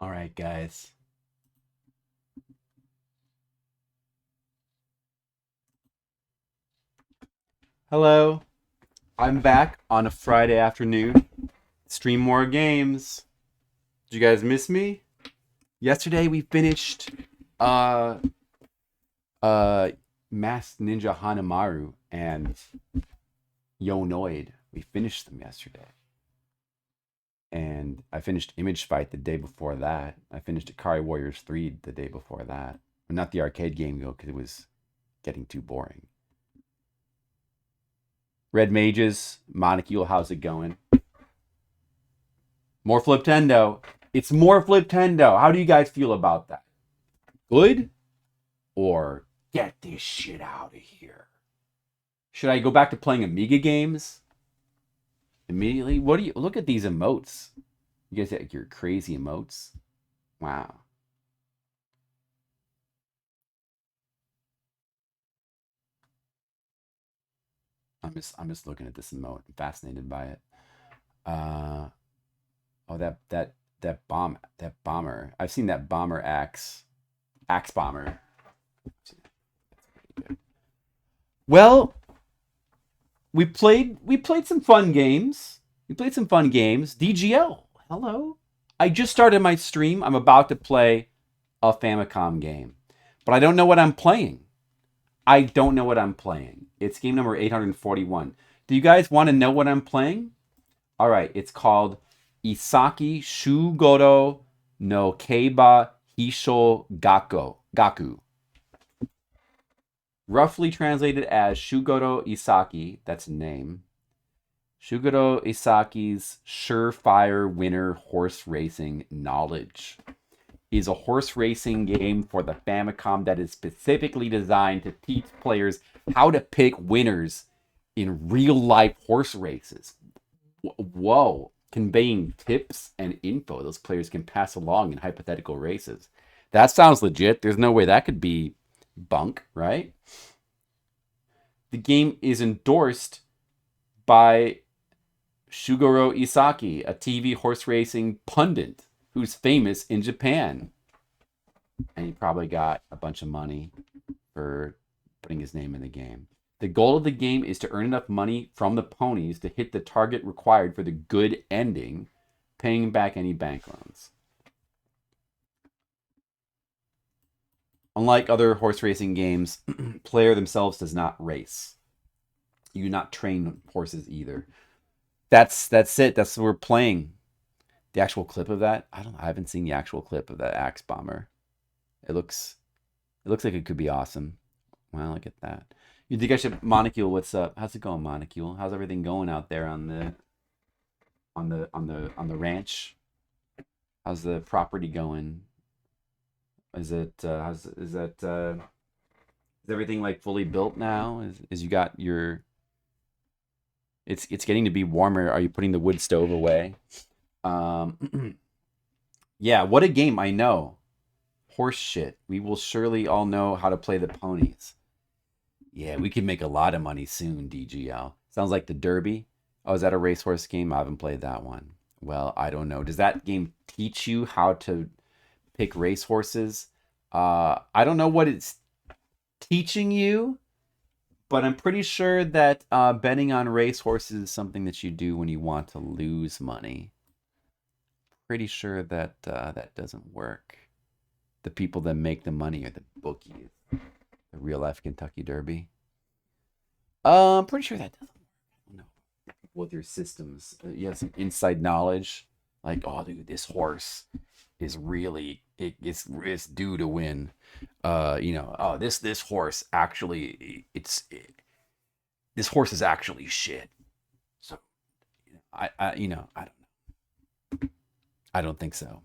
All right, guys. Hello. I'm back on a Friday afternoon. Stream more games. Did you guys miss me? Yesterday we finished uh Masked Ninja Hanamaru and Yonoid. We finished them yesterday. And I finished Image Fight the day before that. I finished Akari Warriors 3 the day before that. Not the arcade game though, because it was getting too boring. Red Mages, Monocule, how's it going? More Fliptendo. It's more Fliptendo. How do you guys feel about that? Good? Or get this shit out of here? Should I go back to playing Amiga games? Immediately? What do you look at these emotes? You guys have your crazy emotes? Wow. I'm just looking at this emote. I'm fascinated by it. Oh, that bomber. I've seen that bomber axe bomber. Well, we played some fun games. We played some fun games. DGL. Hello. I just started my stream. I'm about to play a Famicom game, but I don't know what I'm playing. I don't know what I'm playing. It's game number 841. Do you guys want to know what I'm playing? All right, it's called Isaki Shuugorou no Keiba Hisshou Gaku. Roughly translated as Shugoro Isaki, that's a name. Shugoro Isaki's surefire winner horse racing knowledge is a horse racing game for the Famicom that is specifically designed to teach players how to pick winners in real life horse races. Whoa, conveying tips and info those players can pass along in hypothetical races. That sounds legit. There's no way that could be bunk, right? The game is endorsed by Shuugorou Isaki, a TV horse racing pundit who's famous in Japan. And he probably got a bunch of money for putting his name in the game. The goal of the game is to earn enough money from the ponies to hit the target required for the good ending, paying back any bank loans. Unlike other horse racing games, player themselves does not race. You do not train horses either. That's it. That's what we're playing. The actual clip of that, I don't know. I haven't seen the actual clip of that axe bomber. It looks like it could be awesome. Well, look at that. You think I should Monocule? What's up? How's it going, Monocule? How's everything going out there on the ranch? How's the property going? Is it is everything like fully built now? Is you got your it's getting to be warmer. Are you putting the wood stove away? Yeah, what a game, I know. Horse shit. We will surely all know how to play the ponies. Yeah, we can make a lot of money soon, DGL. Sounds like the Derby. Oh, is that a racehorse game? I haven't played that one. Well, I don't know. Does that game teach you how to pick racehorses? I don't know what it's teaching you, but I'm pretty sure that betting on racehorses is something that you do when you want to lose money. Pretty sure that that doesn't work. The people that make the money are the bookies. The real life Kentucky Derby. I'm pretty sure that doesn't work. No, with your systems, you have some inside knowledge. Like, oh, dude, this horse is really it's due to win. Oh, this horse actually this horse is actually shit. So, I don't think so.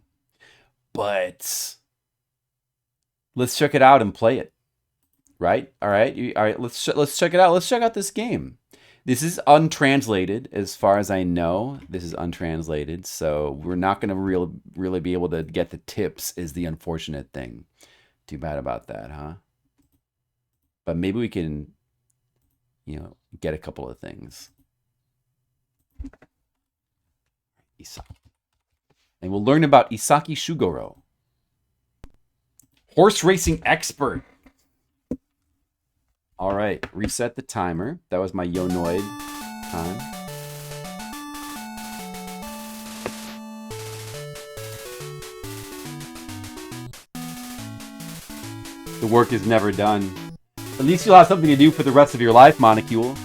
But let's check it out and play it. Right? All right. All right. Let's check it out. Let's check out this game. This is untranslated, as far as I know. This is untranslated, so we're not going to really be able to get the tips. Is the unfortunate thing. Too bad about that, huh? But maybe we can, get a couple of things. Isaki. And we'll learn about Isaki Shuugorou. Horse racing expert. All right, reset the timer. That was my Yonoid time. The work is never done. At least you'll have something to do for the rest of your life, Monocule.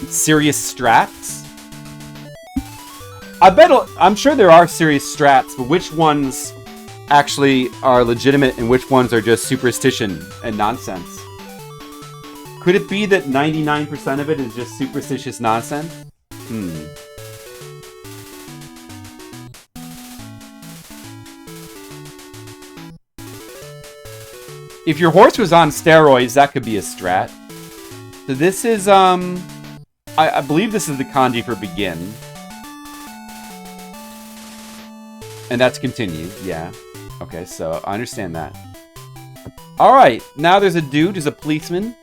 Serious strats? I'm sure there are serious strats, but which ones actually are legitimate and which ones are just superstition and nonsense? Could it be that 99% of it is just superstitious nonsense? If your horse was on steroids, that could be a strat. So this is, I believe this is the kanji for begin. And that's continue, yeah. Okay, so I understand that. Alright, now there's a dude, there's a policeman.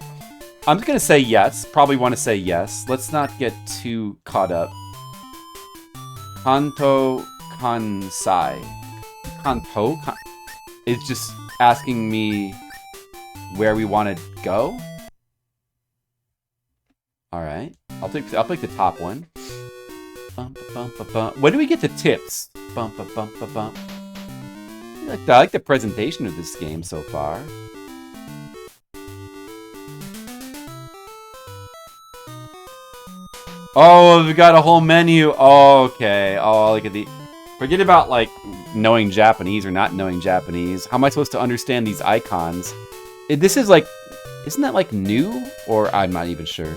I'm just gonna say yes, probably want to say yes. Let's not get too caught up. Kanto Kansai. Kanto? It's just asking me where we want to go? Alright, I'll pick the top one. When do we get to tips? I like the presentation of this game so far. Oh, we've got a whole menu. Oh, okay. Oh, look at the... Forget about, like, knowing Japanese or not knowing Japanese. How am I supposed to understand these icons? This is, like... Isn't that, like, new? Or I'm not even sure.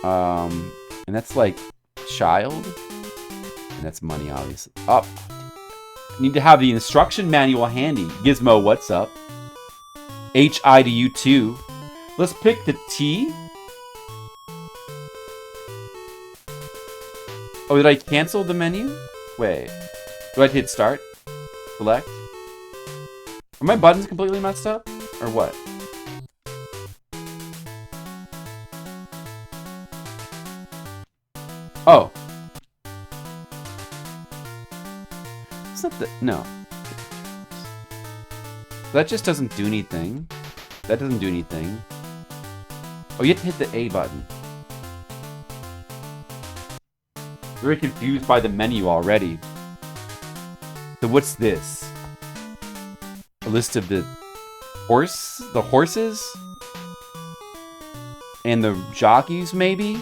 And that's, like, child. And that's money, obviously. Oh, need to have the instruction manual handy. Gizmo, what's up? HI to you too. Let's pick the T. Oh, did I cancel the menu? Wait. Do I hit start? Select? Are my buttons completely messed up? Or what? Oh. It's not the... No. That just doesn't do anything. That doesn't do anything. Oh, you have to hit the A button. Very confused by the menu already. So what's this? A list of the horses? And the jockeys, maybe?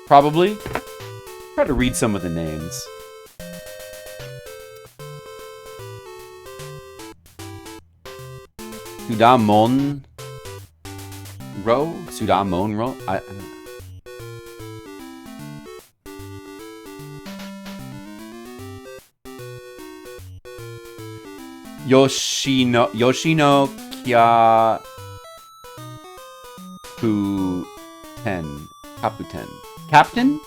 Probably. Try to read some of the names. Sudamon Ro? Sudamon Ro? I don't know. Yoshino Kya Puten. Kaputen. Captain?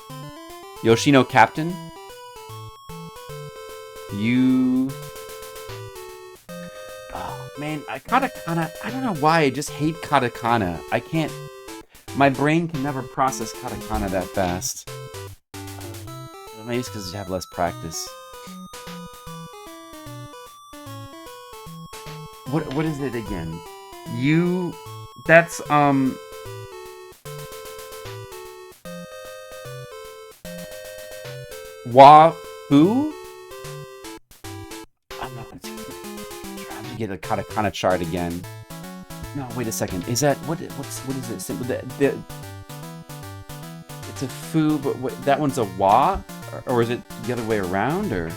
Yoshino Captain? You... Oh, man, katakana... I don't know why, I just hate katakana. I can't... My brain can never process katakana that fast. Maybe it's because you have less practice. What is it again? You... That's, Wafu? I'm not trying to get a katakana chart again. No, wait a second. Is that what is it? It's a fu, but that one's a wa, or is it the other way around, or?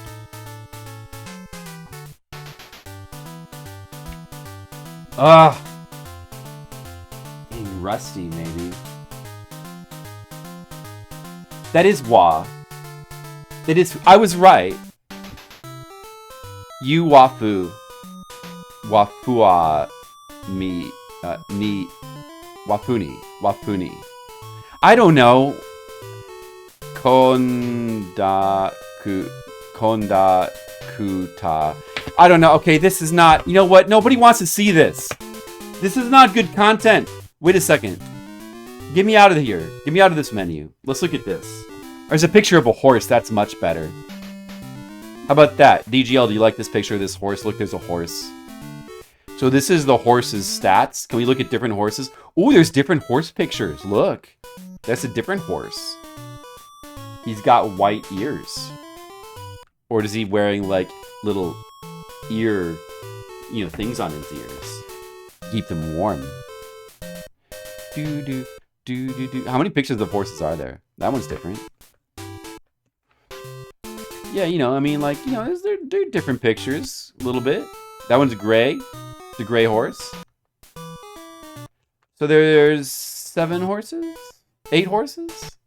Ugh. Getting rusty, maybe. That is wa. That is. I was right. You wafu. Wafua me. Ni. Wafuni. Wafuni. I don't know. Kondakuta. I don't know. Okay, this is not... You know what? Nobody wants to see this. This is not good content. Wait a second. Get me out of here. Get me out of this menu. Let's look at this. There's a picture of a horse. That's much better. How about that? DGL, do you like this picture of this horse? Look, there's a horse. So this is the horse's stats. Can we look at different horses? Ooh, there's different horse pictures. Look. That's a different horse. He's got white ears. Or is he wearing, like, little ear, you know, things on his ears? Keep them warm. How many pictures of horses are there? That one's different. Yeah, you know, I mean, like, you know, they're different pictures a little bit. That one's gray. The gray horse. So there's 7 horses? 8 horses?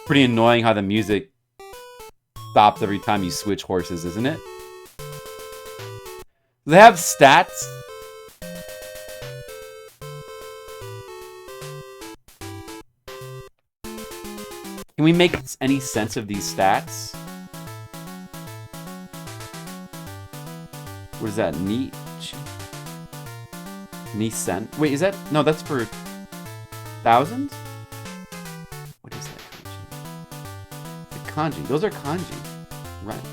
Pretty annoying how the music stops every time you switch horses, isn't it? They have stats. Can we make any sense of these stats? What is that? Ni-cent? Wait, is that... No, that's for... thousands? What is that kanji? The kanji. Those are kanji. Right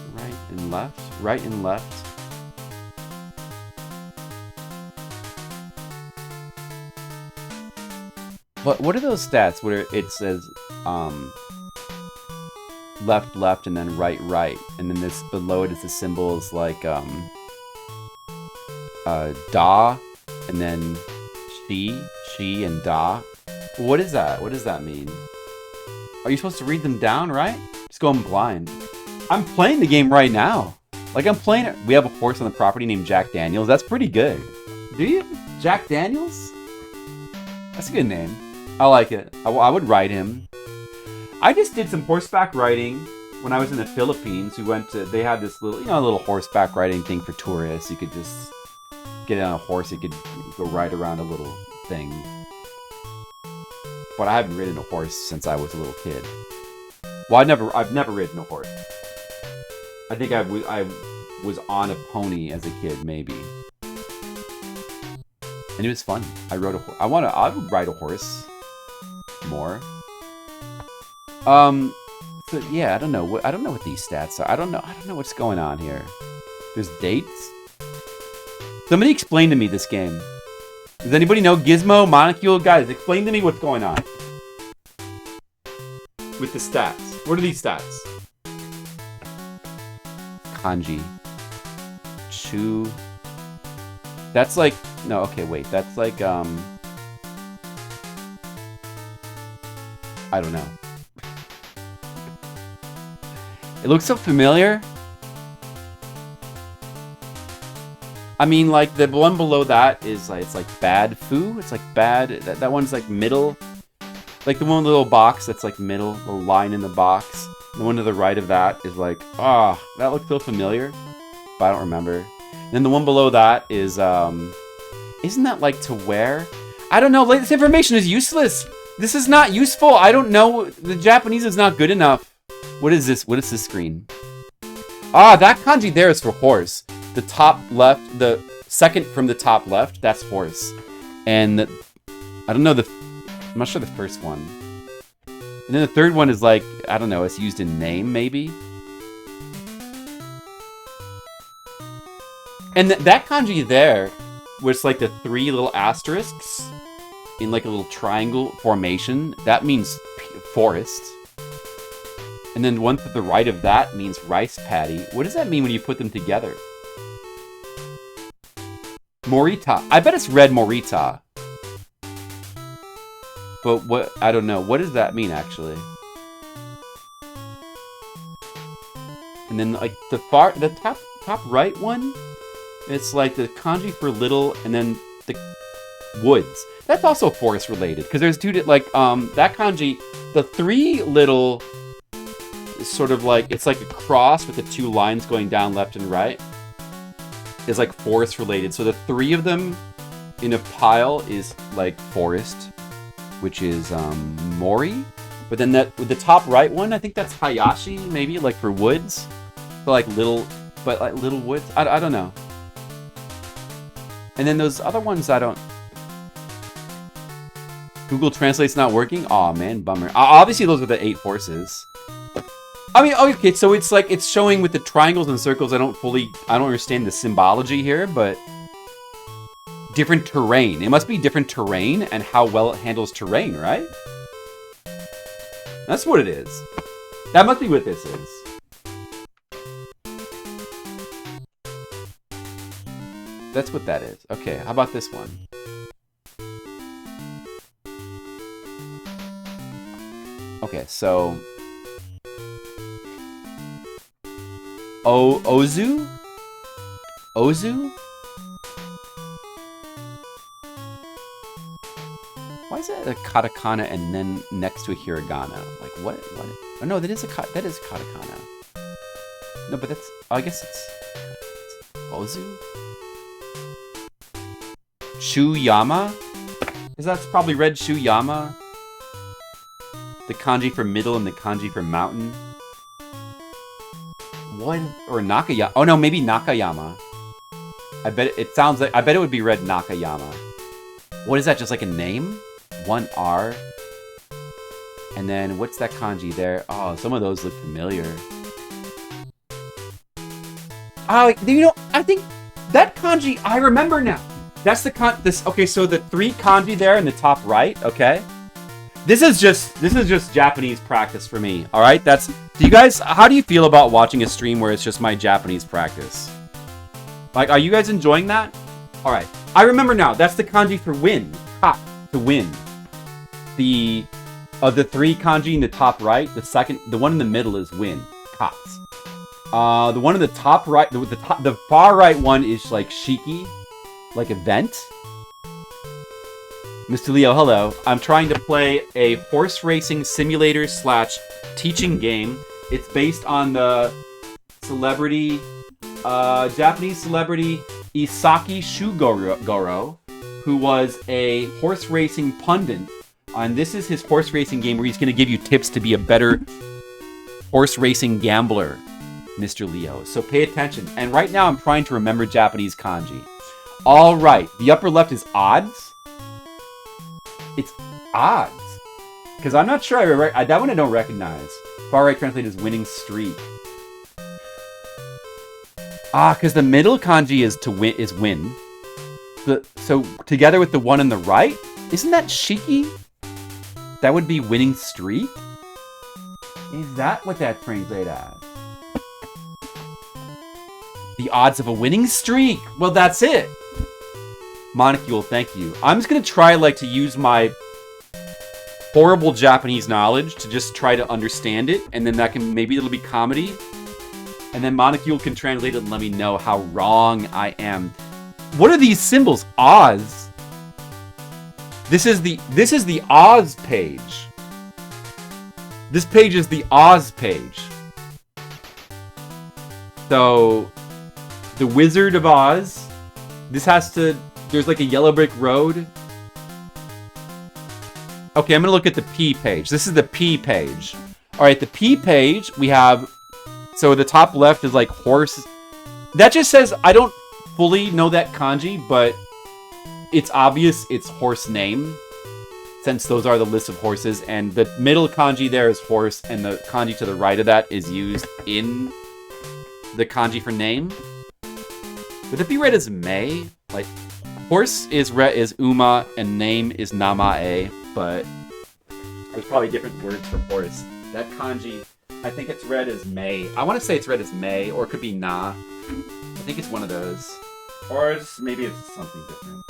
and left. Right and left. What are those stats where it says left, left, and then right, right, and then this below it is the symbols like da, and then she, and da. What is that? What does that mean? Are you supposed to read them down, right? Just going blind. I'm playing the game right now. Like, I'm playing it. We have a horse on the property named Jack Daniels. That's pretty good. Do you? Jack Daniels? That's a good name. I like it. I would ride him. I just did some horseback riding when I was in the Philippines. They had this little, little horseback riding thing for tourists. You could just get on a horse. You could go ride around a little thing. But I haven't ridden a horse since I was a little kid. Well, I've never ridden a horse. I think I was on a pony as a kid, maybe. And it was fun. I rode a horse. I would ride a horse more. So yeah, I don't know what these stats are. I don't know what's going on here. There's dates. Somebody explain to me this game. Does anybody know Gizmo, Monocule? Guys, explain to me what's going on with the stats. What are these stats? Kanji. Chu. That's like... No, okay, wait. That's like, I don't know. It looks so familiar. I mean, like, the one below that is, like, it's like bad foo. It's like bad... That one's, like, middle. Like, the one with the little box that's, like, middle. The line in the box. The one to the right of that is, like, that looks so familiar. But I don't remember. And then the one below that is, isn't that, like, to wear? I don't know. Like, this information is useless. This is not useful. I don't know. The Japanese is not good enough. What is this? What is this screen? That kanji there is for horse. The top left, the second from the top left, that's horse. And I don't know, I'm not sure the first one. And then the third one is like, I don't know, it's used in name, maybe? And that kanji there, where it's like the 3 little asterisks in like a little triangle formation, that means forest. And then one to the right of that means rice paddy. What does that mean when you put them together? Morita. I bet it's red Morita. But what? I don't know. What does that mean, actually? And then, like, the top right one, it's like the kanji for little, and then the woods. That's also forest related, because there's two, like, that kanji, the 3 little, sort of like, it's like a cross with the 2 lines going down left and right. Is like forest related. So the 3 of them in a pile is like forest, which is Mori. But then that with the top right one, I think that's Hayashi, maybe like for woods. But like little woods. I don't know. And then those other ones I don't. Google Translate's not working? Aw, man, bummer. Obviously, those are the 8 horses. I mean, okay, so it's like, it's showing with the triangles and circles. I don't understand the symbology here, but different terrain. It must be different terrain and how well it handles terrain, right? That's what it is. That must be what this is. That's what that is. Okay, how about this one? Okay, so... Ozu? Ozu? Why is that a katakana and then next to a hiragana? Like, what? Oh, no, that is katakana. No, but that's... Oh, I guess it's Ozu? Shuyama? That's probably read Shuyama. The kanji for middle and the kanji for mountain. One or Nakayama. Oh no, maybe Nakayama. I bet it would be read Nakayama. What is that? Just like a name? 1 R. And then what's that kanji there? Oh, some of those look familiar. Oh, you know, I think that kanji I remember now. That's the okay, so the 3 kanji there in the top right, okay? This is just Japanese practice for me, all right? How do you feel about watching a stream where it's just my Japanese practice? Like, are you guys enjoying that? All right, I remember now. That's the kanji for win, ka, to win. Of the 3 kanji in the top right, the one in the middle is win, ka. The one in the top right, the far right one is like shiki, like event. Mr. Leo, hello. I'm trying to play a horse racing simulator / teaching game. It's based on the Japanese celebrity Isaki Shuugorou, who was a horse racing pundit. And this is his horse racing game where he's going to give you tips to be a better horse racing gambler, Mr. Leo. So pay attention. And right now I'm trying to remember Japanese kanji. All right. The upper left is odds. It's odds. Because I'm not sure that one I don't recognize. Far right translated as winning streak. Because the middle kanji is win. So together with the one on the right, isn't that shiki? That would be winning streak? Is that what that translates as? The odds of a winning streak. Well, that's it. Monocule, thank you. I'm just going to try to use my horrible Japanese knowledge to just try to understand it, and then maybe it'll be comedy. And then Monocule can translate it and let me know how wrong I am. What are these symbols? Oz. This is the Oz page. This page is the Oz page. So, the Wizard of Oz. There's like a yellow brick road. Okay, I'm gonna look at the P page. This is the P page. All right, the P page, we have... So the top left is like horse. That just says, I don't fully know that kanji, but it's obvious it's horse name, since those are the list of horses. And the middle kanji there is horse, and the kanji to the right of that is used in the kanji for name. Would it be read as May? Like, horse is Uma, and name is Namae, but there's probably different words for horse. That kanji, I think it's read as May. I want to say it's read as May, or it could be Na. I think it's one of those. Or maybe it's something different.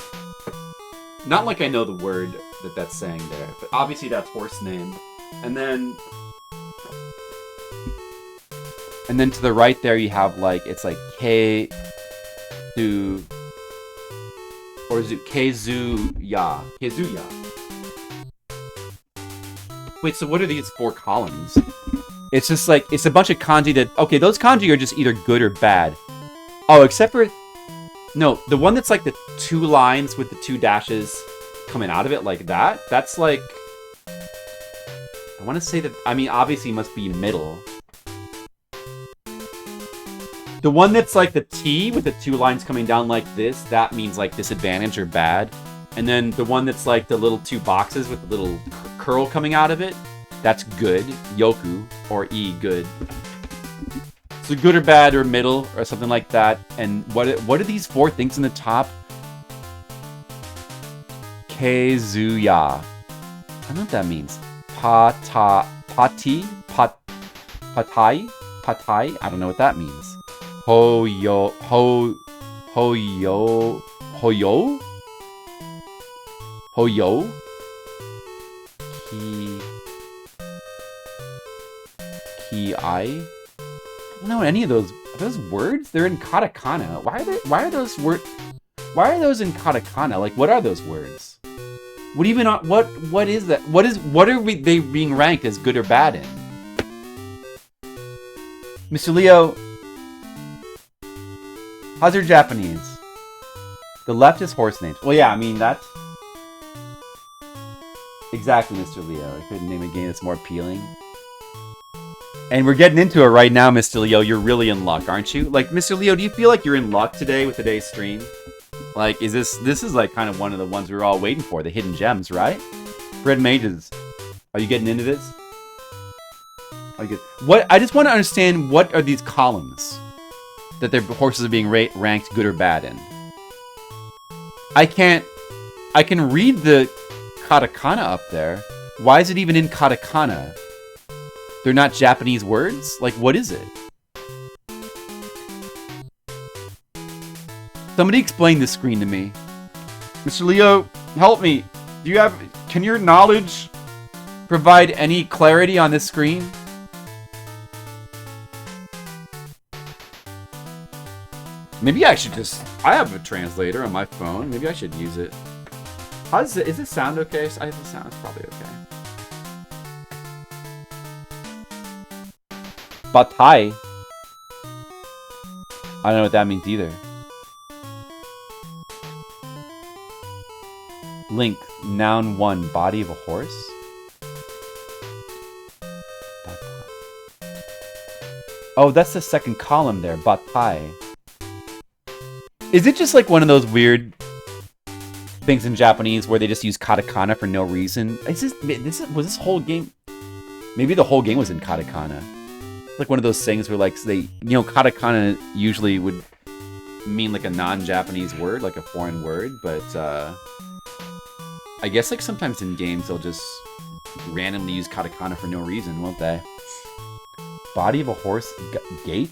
Not like I know the word that's saying there, but obviously that's horse name. And then to the right there you have it's like K to or Kezuya. Wait, so what are these 4 columns? It's just it's a bunch of kanji that... Okay, those kanji are just either good or bad. Oh, except for... No, the one that's the 2 lines with the 2 dashes coming out of it like that. That's I want to say that... I mean, obviously it must be middle. The one that's the T with the 2 lines coming down like this, that means disadvantage or bad. And then the one that's like the little 2 boxes with the little curl coming out of it, that's good. Yoku, or E, good. So good or bad or middle or something like that. And what are these 4 things in the top? Keizuya. I don't know what that means. Patai? I don't know what that means. Hoyo. I don't know any of those. Are those words? They're in katakana. Why are those words? Why are those in katakana? Like, what are those words? What even? What is that? What are they being ranked as good or bad in? Mr. Leo, how's your Japanese? The left is horse names. Well, yeah, I mean that's exactly, Mr. Leo. I couldn't name a game that's more appealing. And we're getting into it right now, Mr. Leo. You're really in luck, aren't you? Like, Mr. Leo, do you feel like you're in luck today with today's stream? Like, is this is like kind of one of the ones we were all waiting for, the hidden gems, right? Red Mages, are you getting into this? Are you good? What? I just want to understand, what are these columns that their horses are being ranked good or bad in? I can read the katakana up there. Why is it even in katakana? They're not Japanese words? Like, what is it? Somebody explain this screen to me. Mr. Leo, help me. Can your knowledge provide any clarity on this screen? Maybe I should I have a translator on my phone. Maybe I should use it. Is it sound okay? I think the sound's probably okay. Batai. I don't know what that means either. Link, noun 1, body of a horse. Oh, that's the second column there, batai. Is it just like one of those weird things in Japanese where they just use katakana for no reason? Was this whole game? Maybe the whole game was in katakana. Like one of those things where like katakana usually would mean like a non-Japanese word, like a foreign word, but I guess like sometimes in games they'll just randomly use katakana for no reason, won't they? Body of a horse, gate?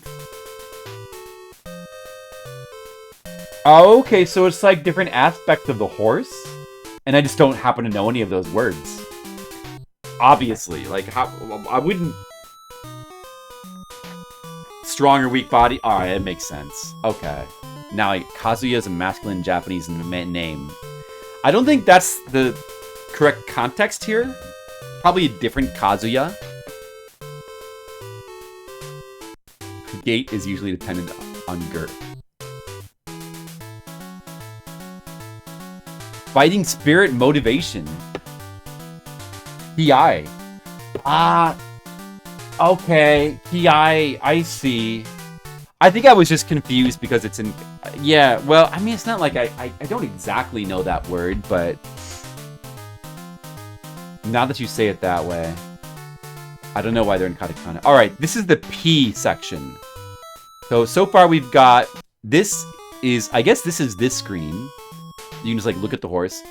Oh, okay, so it's like different aspects of the horse, and I just don't happen to know any of those words. Obviously, like how I wouldn't. Strong or weak body? Alright, it makes sense. Okay. Now, Kazuya is a masculine Japanese name. I don't think that's the correct context here. Probably a different Kazuya. Gait is usually dependent on girth. Fighting spirit, motivation. PI. Okay, PI, I see. I think I was just confused because it's in... Yeah, well, I mean, it's not like I don't exactly know that word, but... Now that you say it that way, I don't know why they're in katakana. Alright, this is the P section. So far we've got... This is... I guess this is this screen. You can just, like, look at the horse.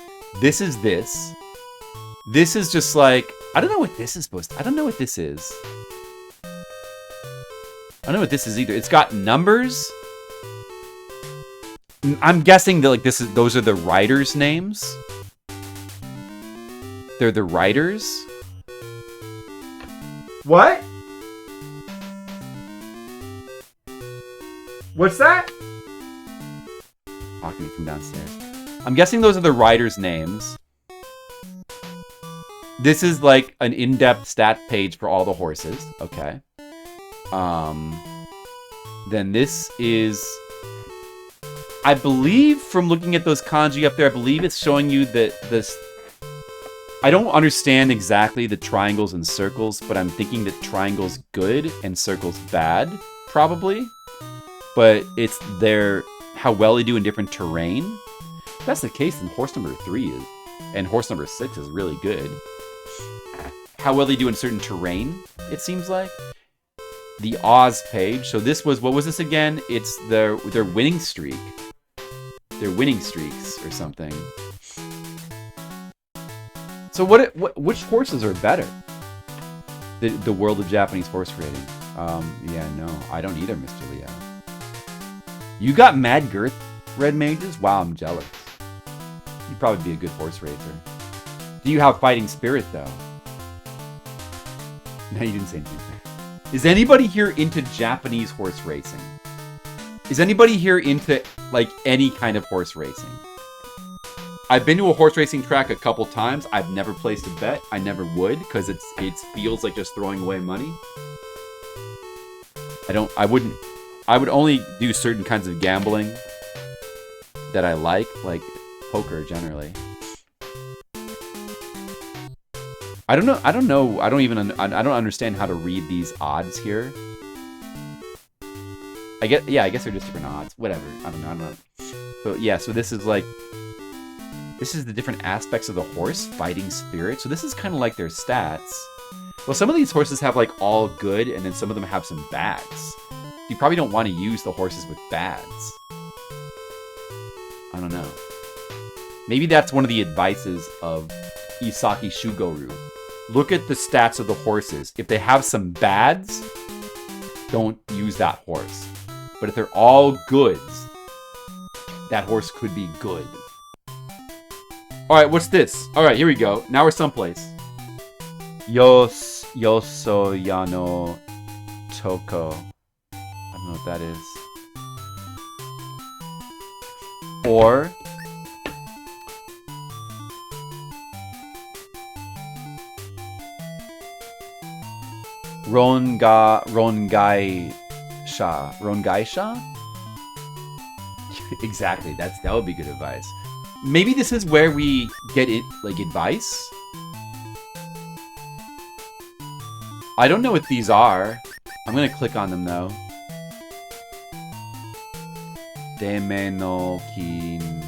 This is this. This is just, like... I don't know what this is supposed to... I don't know what this is. I don't know what this is either. It's got numbers. I'm guessing that like those are the writers' names. They're the writers. What? What's that? Talking from downstairs. I'm guessing those are the writers' names. This is like an in-depth stat page for all the horses. Okay. Then this is, I believe from looking at those kanji up there, I believe it's showing you that this, I don't understand exactly the triangles and circles, but I'm thinking that triangle's good and circle's bad, probably. But it's how well they do in different terrain. If that's the case, then horse number 3 is, and horse number 6 is really good. How well they do in certain terrain, it seems like. The Oz page. So this was, what was this again? It's their winning streak. Their winning streaks or something. So which horses are better? The world of Japanese horse rating. Yeah, no, I don't either, Mr. Leo. You got mad girth, Red Mages? Wow, I'm jealous. You'd probably be a good horse racer. Do you have fighting spirit, though? No, you didn't say anything. Is anybody here into Japanese horse racing? Is anybody here into, like, any kind of horse racing? I've been to a horse racing track a couple times. I've never placed a bet. I never would, because it feels like just throwing away money. I would only do certain kinds of gambling that I like poker generally. I don't know. I don't understand how to read these odds here. I guess they're just different odds. Whatever. I don't know. So yeah, so this is the different aspects of the horse, fighting spirit. So this is kind of like their stats. Well, some of these horses have like all good, and then some of them have some bads. You probably don't want to use the horses with bads. I don't know. Maybe that's one of the advices of Isaki Shuugorou. Look at the stats of the horses. If they have some bads, don't use that horse. But if they're all goods, that horse could be good. Alright, what's this? Alright, here we go. Now we're someplace. Yosoyano Toko. I don't know what that is. Or Rongaisha? Exactly, that would be good advice. Maybe this is where we get it, like, advice? I don't know what these are. I'm gonna click on them, though. Deme no kin...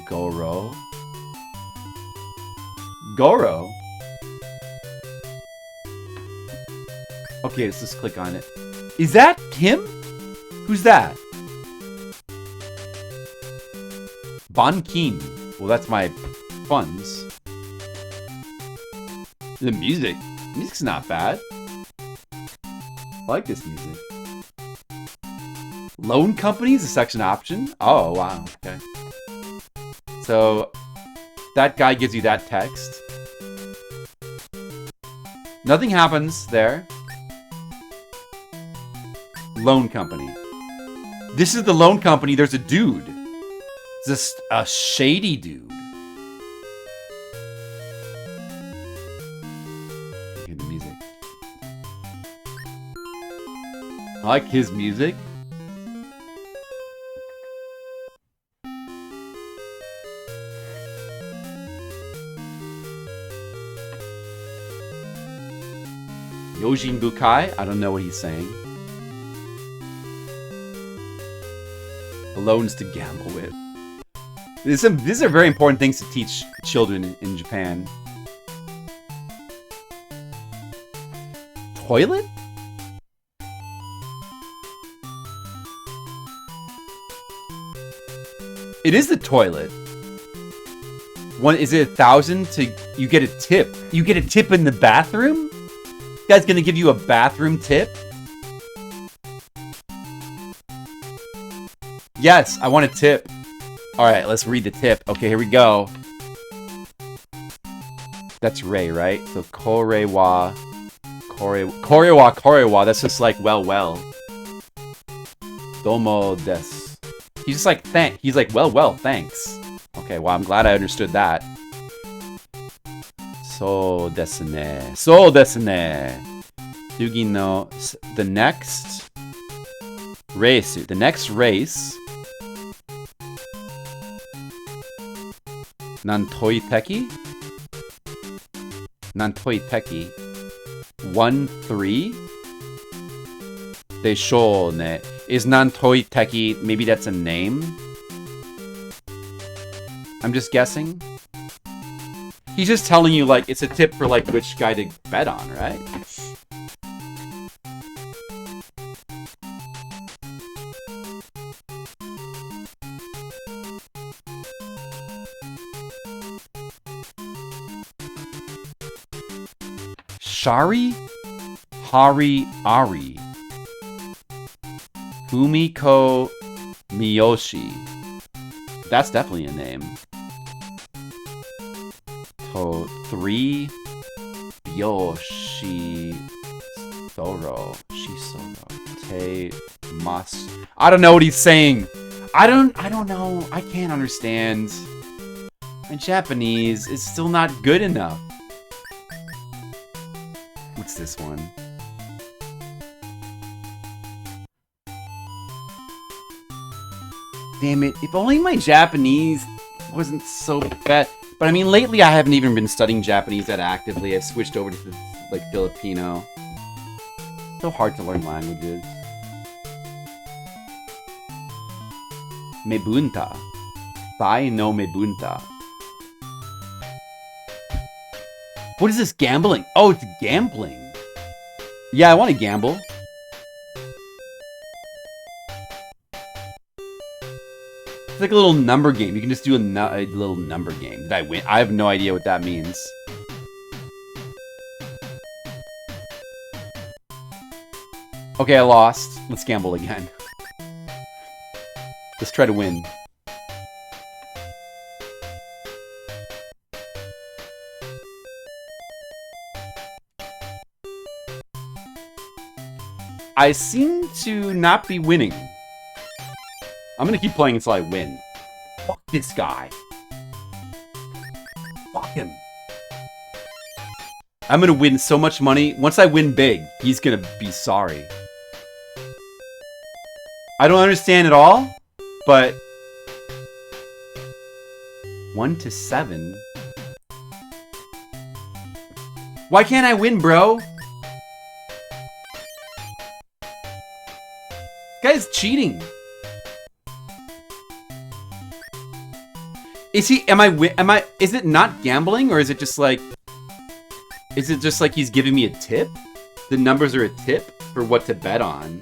Goro? Goro? Okay, let's just click on it. Is that him? Who's that? Bankin. Well, that's my funds. The music. Music's not bad. I like this music. Loan companies, a section option. Oh, wow. Okay. So, that guy gives you that text. Nothing happens there. Loan company. This is the loan company. There's a dude. Just a shady dude. Hear the music. I like his music. Yojin Bukai. I don't know what he's saying. Loans to gamble with. These are very important things to teach children in Japan. Toilet? It is the toilet. Is it 1,000 to... You get a tip. You get a tip in the bathroom? You guys gonna give you a bathroom tip? Yes, I want a tip. Alright, let's read the tip. Okay, here we go. That's Ray, right? So, korewa. Korewa. That's just like, well. Domo desu. He's just like, he's like, well, thanks. Okay, well, I'm glad I understood that. So desu ne. Sugi no... The next... race. The next race... Nantoi teki? 1-3? Deishou ne. Is Nantoi teki... Maybe that's a name? I'm just guessing. He's just telling you, like, it's a tip for, like, which guy to bet on, right? Shari? Hari Ari. Fumiko Miyoshi. That's definitely a name. To 3 Yoshi Soro. Shisoro. Te Mas. I don't know what he's saying. I don't know. I can't understand. My Japanese is still not good enough. What's this one? Damn it. If only my Japanese wasn't so bad. But I mean, lately I haven't even been studying Japanese that actively. I've switched over to, like, Filipino. So hard to learn languages. Mebunta. Sai no Mebunta. What is this? Gambling? Oh, it's gambling. Yeah, I want to gamble. It's like a little number game. You can just do a little number game. Did I win? I have no idea what that means. Okay, I lost. Let's gamble again. Let's try to win. I seem to not be winning. I'm gonna keep playing until I win. Fuck this guy. Fuck him. I'm gonna win so much money. Once I win big, he's gonna be sorry. I don't understand at all, but 1 to 7. Why can't I win, bro? This guy's cheating. Is he, is it not gambling, or is it just like he's giving me a tip? The numbers are a tip for what to bet on.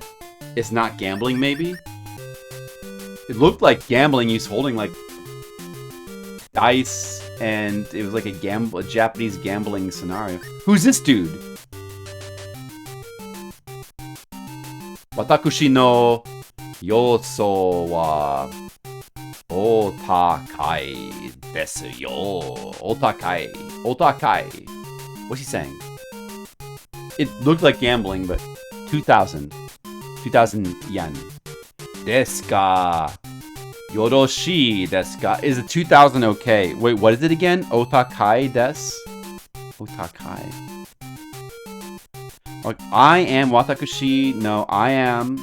It's not gambling, maybe? It looked like gambling. He's holding, like, dice, and it was like a Japanese gambling scenario. Who's this dude? Watakushi no yoso wa otakai desu yo. Otakai. Otakai. What's he saying? It looked like gambling, but 2,000 yen. Desu ka. Yoroshi desu ka. Is it 2,000 okay? Wait, what is it again? Otakai desu? Otakai. Like, I am Watakushi. No, I am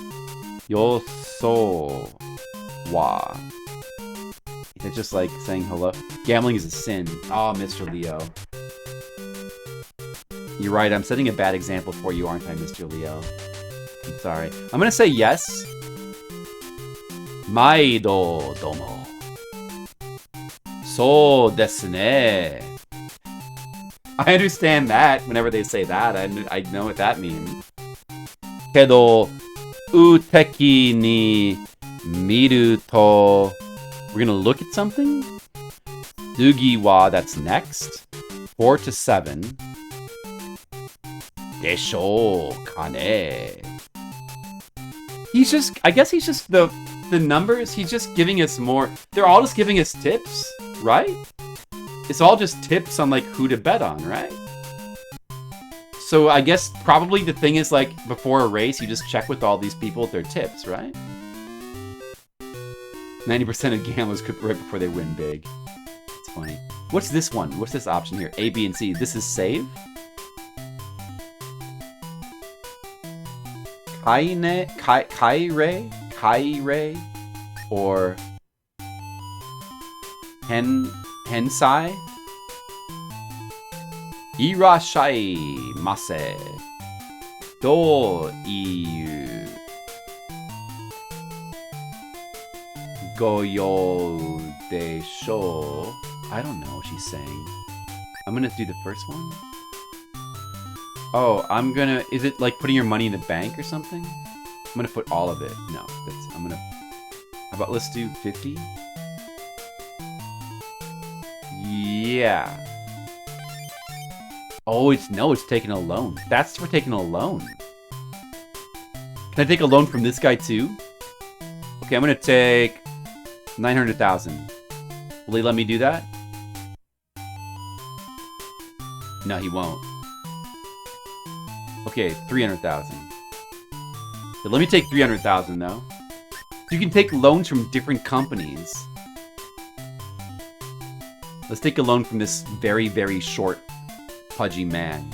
Yoso wa. Is it just like saying hello? Gambling is a sin. Oh, Mr. Leo. You're right, I'm setting a bad example for you, aren't I, Mr. Leo? I'm sorry. I'm gonna say yes. Maido domo. So desu ne. I understand that whenever they say that. I know what that means. Kedo, uteki ni miru to. We're gonna look at something? Dugi wa, that's next. 4 to 7. Desho kane. He's just, I guess he's just the numbers, he's just giving us more. They're all just giving us tips, right? It's all just tips on, like, who to bet on, right? So I guess probably the thing is, like, before a race, you just check with all these people with their tips, right? 90% of gamblers could right before they win big. It's funny. What's this one? What's this option here? A, B, and C. This is save? Kaire? Or Hensai? Irashai mase. Do iu. Goyo de sho. I don't know what she's saying. I'm gonna do the first one. Oh, I'm gonna... Is it like putting your money in the bank or something? I'm gonna put all of it. No, that's... I'm gonna... How about let's do 50? Yeah. Oh, it's... No, it's taking a loan. That's for taking a loan. Can I take a loan from this guy too? Okay, I'm gonna take 900,000. Will he let me do that? No, he won't. Okay, 300,000. So let me take 300,000 though. So you can take loans from different companies. Let's take a loan from this very, very short, pudgy man.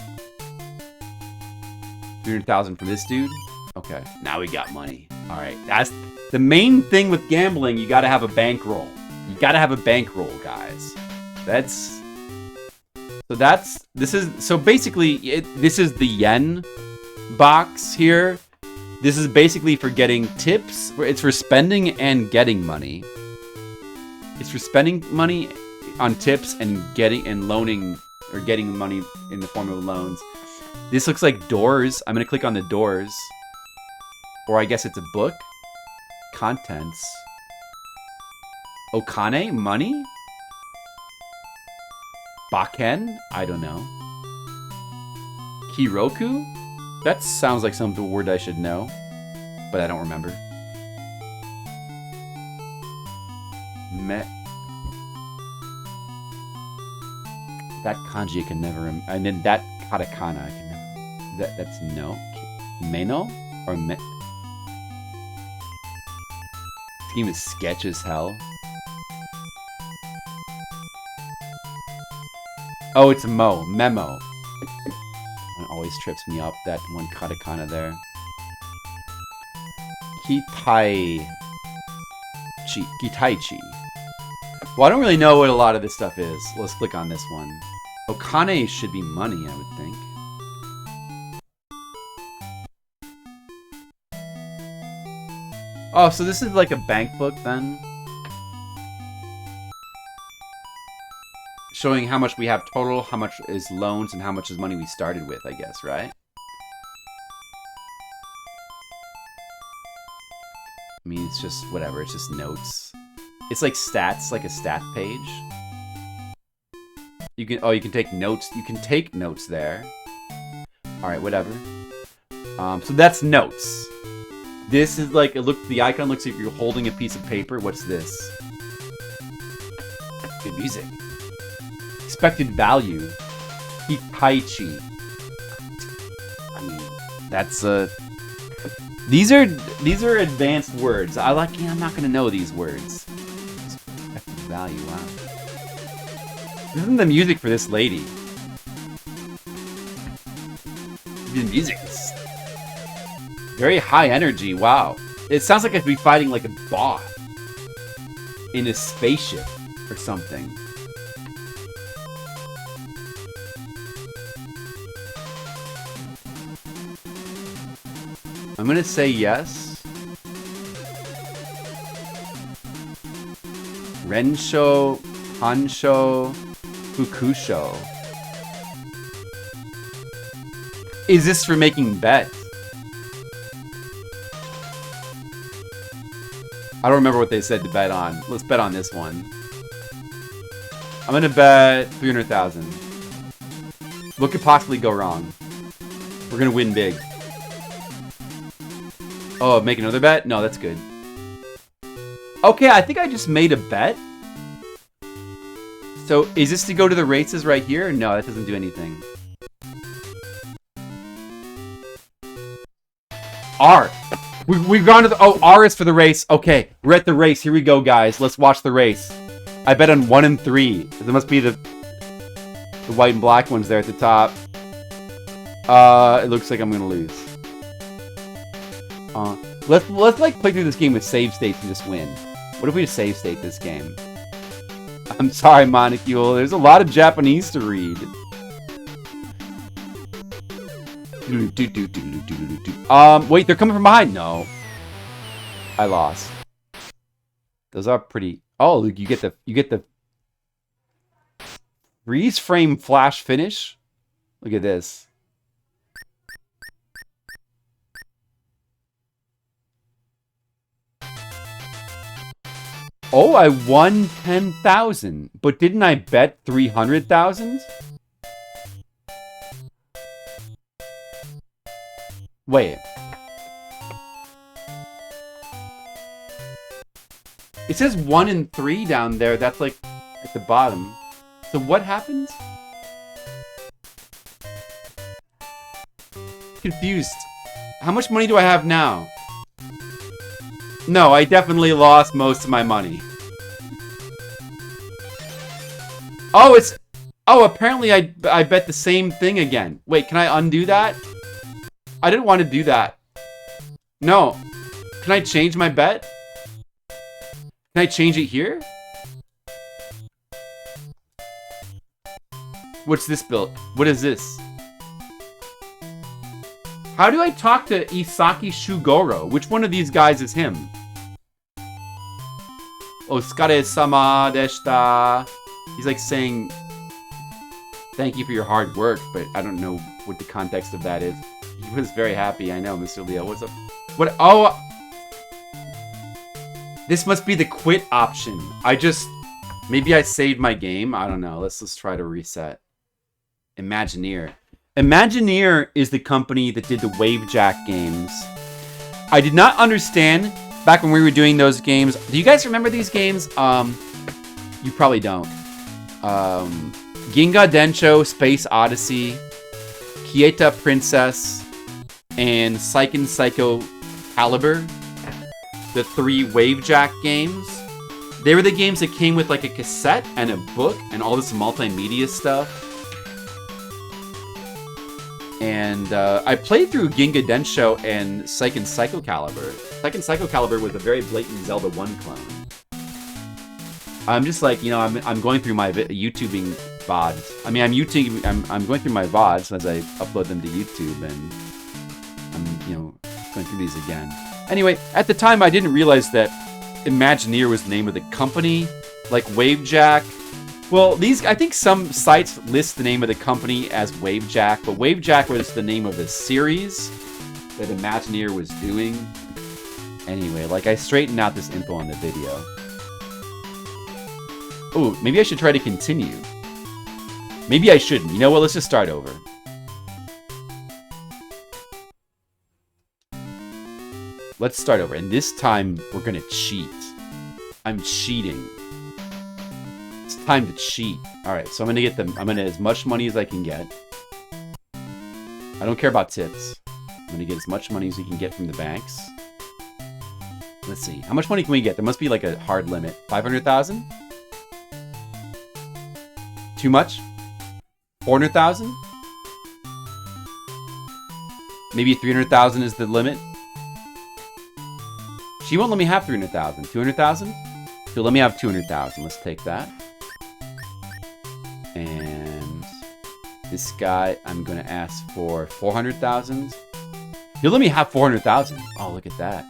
300,000 from this dude. Okay, now we got money. All right, that's the main thing with gambling. You got to have a bankroll. You got to have a bankroll, guys. That's so basically this is the yen box here. This is basically for getting tips. It's for spending and getting money. It's for spending money on tips and loaning or getting money in the form of loans. This looks like doors. I'm gonna click on the doors. Or I guess it's a book. Contents. Okane? Money? Baken? I don't know. Kiroku? That sounds like some word I should know. But I don't remember. That kanji I can never... And then that katakana I can never... That's no. Meno? Or me... This game is sketch as hell. Oh, it's memo. It always trips me up, that one katakana there. Kitaichi. Well, I don't really know what a lot of this stuff is. Let's click on this one. Okane should be money, I would think. Oh, so this is like a bank book then? Showing how much we have total, how much is loans, and how much is money we started with, I guess, right? I mean, it's just whatever, it's just notes. It's like stats, like a stat page. You can take notes. You can take notes there. Alright, whatever. So that's notes. This is like, the icon looks like you're holding a piece of paper. What's this? Good music. Expected value. Hitaichi. I mean, that's these are advanced words. I'm not gonna know these words. Expected value, wow. This isn't the music for this lady. The music is very high energy, wow. It sounds like I could be fighting like a boss in a spaceship or something. I'm gonna say yes. Rensho, Hansho, Fukusho. Is this for making bets? I don't remember what they said to bet on. Let's bet on this one. I'm gonna bet 300,000. What could possibly go wrong? We're gonna win big. Oh, make another bet? No, that's good. Okay, I think I just made a bet. So, is this to go to the races right here? No, that doesn't do anything. R. We've gone to the... Oh, R is for the race. Okay, we're at the race. Here we go, guys. Let's watch the race. I bet on 1 and 3. There must be the white and black ones there at the top. It looks like I'm gonna lose. Let's like play through this game with save states and just win. What if we just save state this game? I'm sorry, Monocule. There's a lot of Japanese to read. Wait, they're coming from behind. No, I lost. Those are pretty. Oh, look, you get the freeze frame flash finish. Look at this. Oh, I won 10,000, but didn't I bet 300,000? Wait. It says 1 and 3 down there. That's like at the bottom. So what happens? Confused. How much money do I have now? No, I definitely lost most of my money. Oh, it's... Oh, apparently I bet the same thing again. Wait, can I undo that? I didn't want to do that. No. Can I change my bet? Can I change it here? What's this build? What is this? How do I talk to Isaki Shuugorou? Which one of these guys is him? Otsukare-sama deshita. He's like saying, thank you for your hard work, but I don't know what the context of that is. He was very happy, I know, Mr. Leo. What's up? What? Oh! This must be the quit option. Maybe I saved my game. I don't know. Let's try to reset. Imagineer. Imagineer is the company that did the Wavejack games. I did not understand back when we were doing those games. Do you guys remember these games? You probably don't. Ginga Densho, Space Odyssey, Kieta Princess, and Seiken Psycho Caliber. The 3 Wavejack games. They were the games that came with like a cassette and a book and all this multimedia stuff. And I played through Ginga Densho and Seiken Psycho Caliber. Seiken Psycho Caliber was a very blatant Zelda 1 clone. I'm just like, you know, I'm going through my YouTubing VODs. I mean, I'm going through my VODs as I upload them to YouTube, and I'm, you know, going through these again. Anyway, at the time, I didn't realize that Imagineer was the name of the company, like Wavejack. Well, I think some sites list the name of the company as Wavejack, but Wavejack was the name of the series that Imagineer was doing. Anyway, like, I straightened out this info on the video. Oh, maybe I should try to continue. Maybe I shouldn't. You know what? Let's just start over. Let's start over. And this time, we're going to cheat. I'm cheating. It's time to cheat. Alright, so I'm going to get I'm going to as much money as I can get. I don't care about tips. I'm going to get as much money as we can get from the banks. Let's see. How much money can we get? There must be like a hard limit. 500,000? Too much? 400,000? Maybe 300,000 is the limit? She won't let me have 300,000. 200,000? So let me have 200,000. Let's take that. And this guy, I'm going to ask for 400,000. You'll let me have 400,000. Oh, look at that.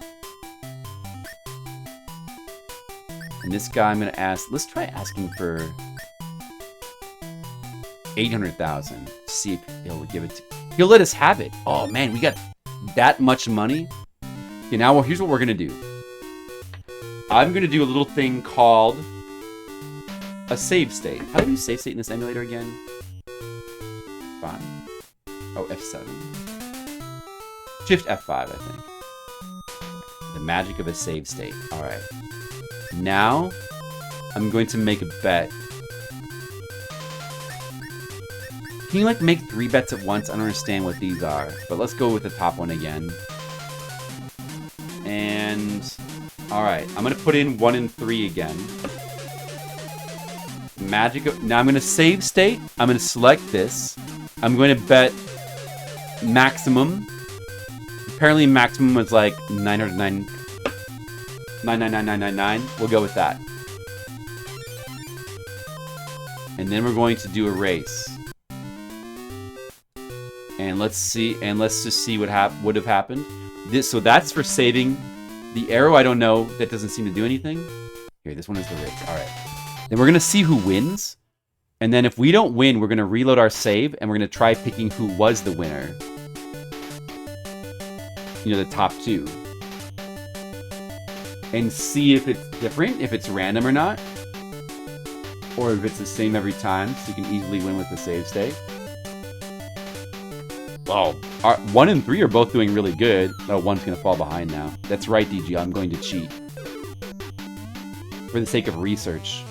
And this guy, I'm going to ask, let's try asking for 800,000. See if he'll give it to, he'll let us have it. Oh man, we got that much money. Okay, now here's what we're going to do. I'm going to do a little thing called a save state. How do you save state in this emulator again? Fine. Oh, F7. Shift F5, I think. The magic of a save state. Alright. Now, I'm going to make a bet. Can you, like, make 3 bets at once? I don't understand what these are. But let's go with the top one again. And... Alright, I'm going to put in 1 and 3 again. Magic of... Now I'm going to save state. I'm going to select this. I'm going to bet maximum. Apparently maximum was like 999. We'll go with that. And then we're going to do a race. And let's see, and let's just see what would have happened. So that's for saving. The arrow, I don't know. That doesn't seem to do anything. Here, this one is the rig. All right. Then we're going to see who wins. And then if we don't win, we're going to reload our save. And we're going to try picking who was the winner. You know, the top two. And see if it's different, if it's random or not. Or if it's the same every time, so you can easily win with the save state. Oh, 1 and 3 are both doing really good. Oh, one's going to fall behind now. That's right, DG. I'm going to cheat. For the sake of research.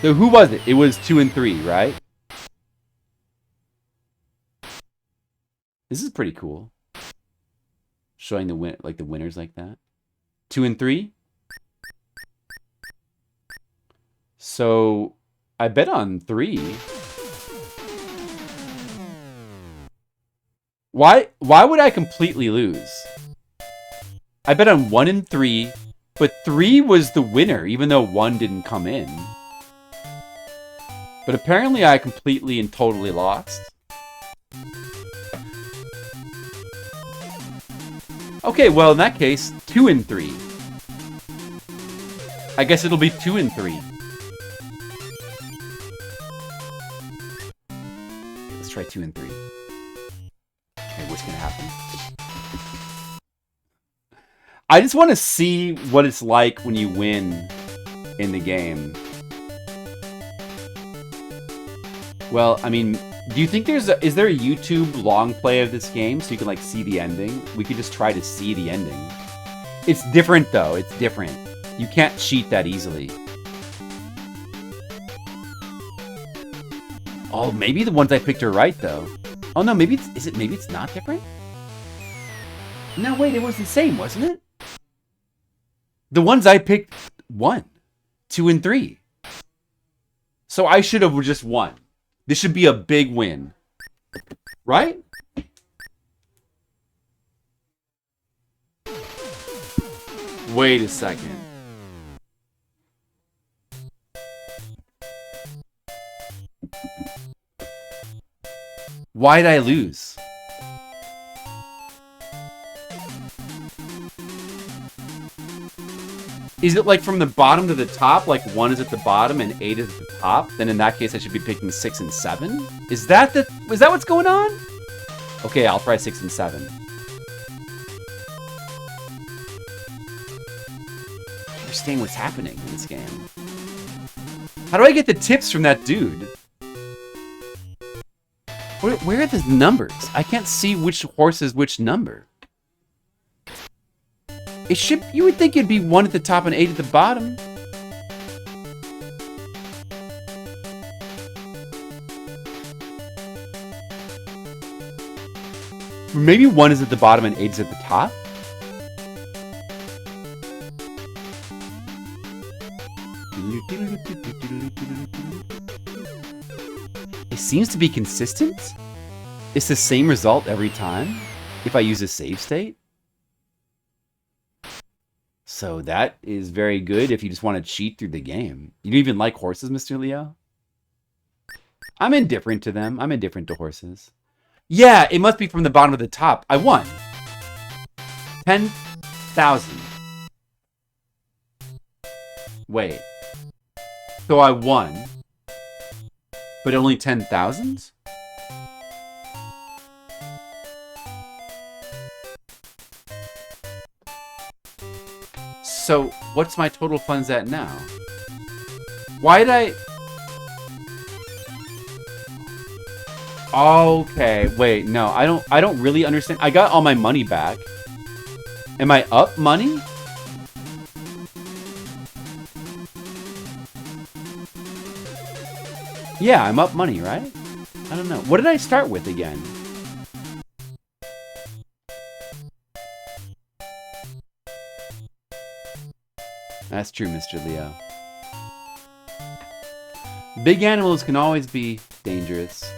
So who was it? It was 2 and 3, right? This is pretty cool. Showing the winners like that. 2 and 3. So I bet on 3. Why would I completely lose? I bet on 1 and 3, but 3 was the winner, even though 1 didn't come in. But apparently I completely and totally lost. Okay, well, in that case, 2 and 3. I guess it'll be 2 and 3. Let's try 2 and 3. Okay, what's gonna happen? I just want to see what it's like when you win in the game. Well, I mean, do you think is there a YouTube long play of this game so you can like see the ending? We could just try to see the ending. It's different though. It's different. You can't cheat that easily. Oh, maybe the ones I picked are right though. Oh no, maybe it's not different? No, wait, it was the same, wasn't it? The ones I picked won. 2 and 3. So I should have just won. This should be a big win. Right? Wait a second. Why did I lose? Is it like from the bottom to the top? Like 1 is at the bottom and 8 is at the top? Then in that case, I should be picking 6 and 7? Is that what's going on? Okay, I'll try 6 and 7. I understand what's happening in this game. How do I get the tips from that dude? Where are the numbers? I can't see which horse is which number. You would think it'd be 1 at the top and 8 at the bottom. Maybe 1 is at the bottom and 8 is at the top? It seems to be consistent. It's the same result every time if I use a save state. So that is very good if you just want to cheat through the game. You don't even like horses, Mr. Leo? I'm indifferent to them. I'm indifferent to horses. Yeah, it must be from the bottom to the top. I won. 10,000. Wait. So I won. But only 10,000? So, what's my total funds at now? Why did I... Okay, wait, no, I don't really understand. I got all my money back. Am I up money? Yeah, I'm up money, right? I don't know. What did I start with again? That's true, Mr. Leo. Big animals can always be dangerous.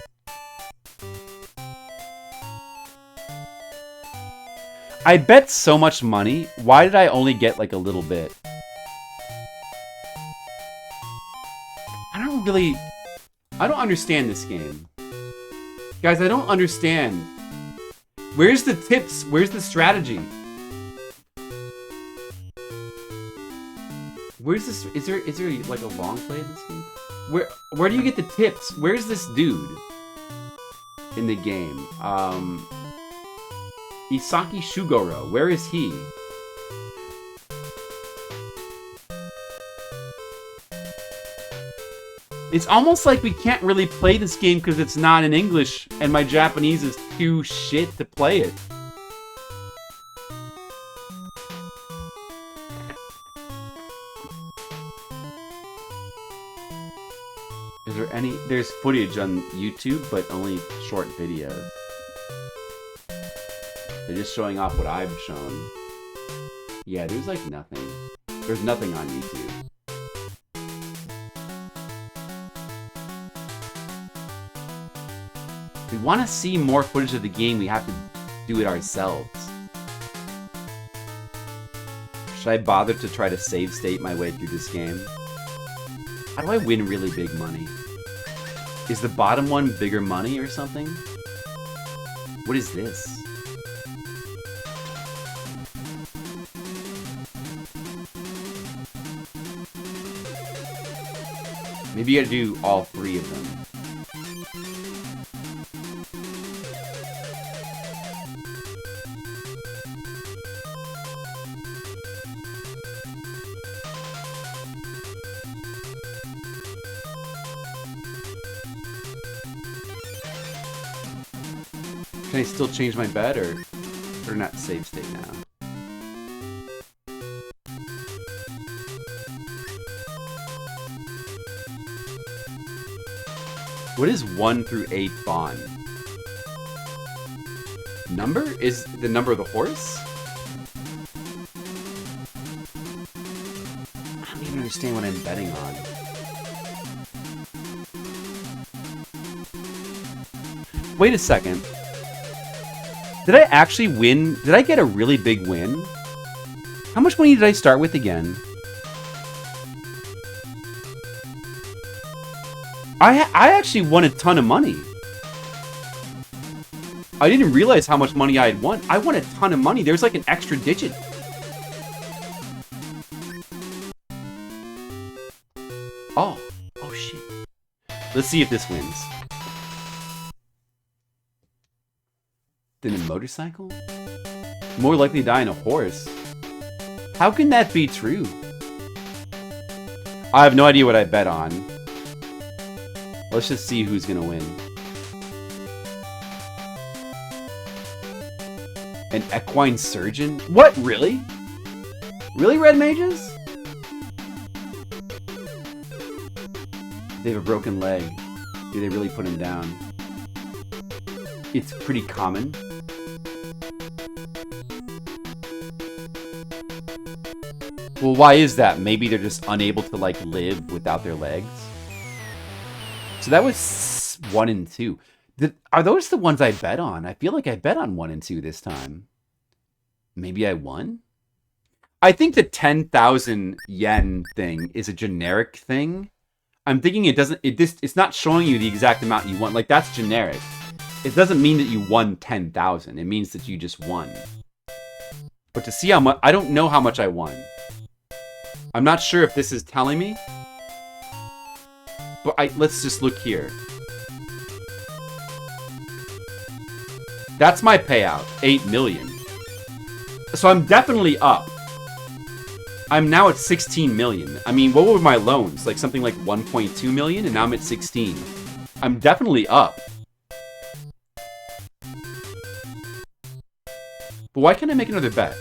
I bet so much money. Why did I only get like a little bit? I don't understand this game. Guys, I don't understand. Where's the tips? Where's the strategy? Where's this? Is there like a long play in this game? Where do you get the tips? Where's this dude in the game? Isaki Shuugorou. Where is he? It's almost like we can't really play this game because it's not in English and my Japanese is too shit to play it. Is there any... There's footage on YouTube, but only short videos. They're just showing off what I've shown. Yeah, there's like nothing. There's nothing on YouTube. If we want to see more footage of the game, we have to do it ourselves. Should I bother to try to save state my way through this game? How do I win really big money? Is the bottom one bigger money or something? What is this? Maybe you gotta do all three of them. Can I still change my bet or not save state now? What is 1 through 8 bond? Number? Is the number of the horse? I don't even understand what I'm betting on. Wait a second. Did I actually win? Did I get a really big win? How much money did I start with again? I actually won a ton of money. I didn't realize how much money I had won. I won a ton of money. There's like an extra digit. Oh shit. Let's see if this wins. Than a motorcycle? More likely to die in a horse. How can that be true? I have no idea what I bet on. Let's just see who's gonna win. An equine surgeon? What, really? Really, red mages? They have a broken leg. Do they really put him down? It's pretty common. Well, why is that? Maybe they're just unable to, like, live without their legs? So that was 1 and 2. Are those the ones I bet on? I feel like I bet on 1 and 2 this time. Maybe I won? I think the 10,000 yen thing is a generic thing. I'm thinking it's not showing you the exact amount you won. Like, that's generic. It doesn't mean that you won 10,000. It means that you just won. But to see how much... I don't know how much I won. I'm not sure if this is telling me. But let's just look here. That's my payout. 8 million. So I'm definitely up. I'm now at 16 million. I mean, what were my loans? Like something like 1.2 million, and now I'm at 16. I'm definitely up. But why can't I make another bet?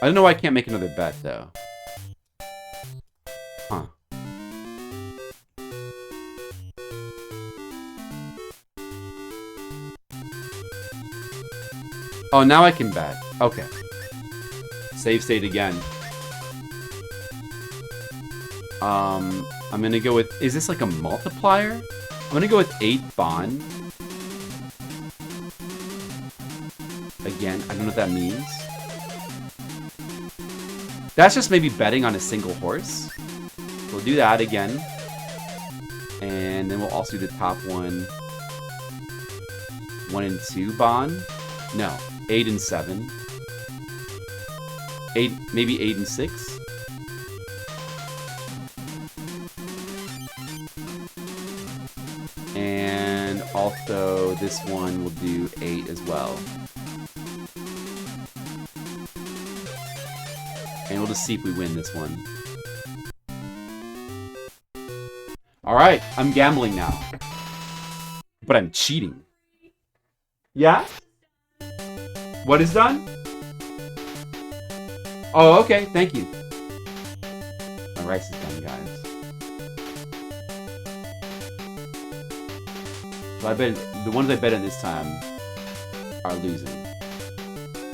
I don't know why I can't make another bet, though. Huh. Oh, now I can bet. Okay. Save state again. I'm gonna go with... Is this like a multiplier? I'm gonna go with 8 bond. Again, I don't know what that means. That's just maybe betting on a single horse. We'll do that again. And then we'll also do the top one. 1 and 2 bond. No, 8 and 7. 8, maybe 8 and 6. And also this one will do 8 as well. And we'll just see if we win this one. Alright, I'm gambling now. But I'm cheating. Yeah? What is done? Oh, okay, thank you. My rice is done, guys. So I bet the ones I bet on this time are losing.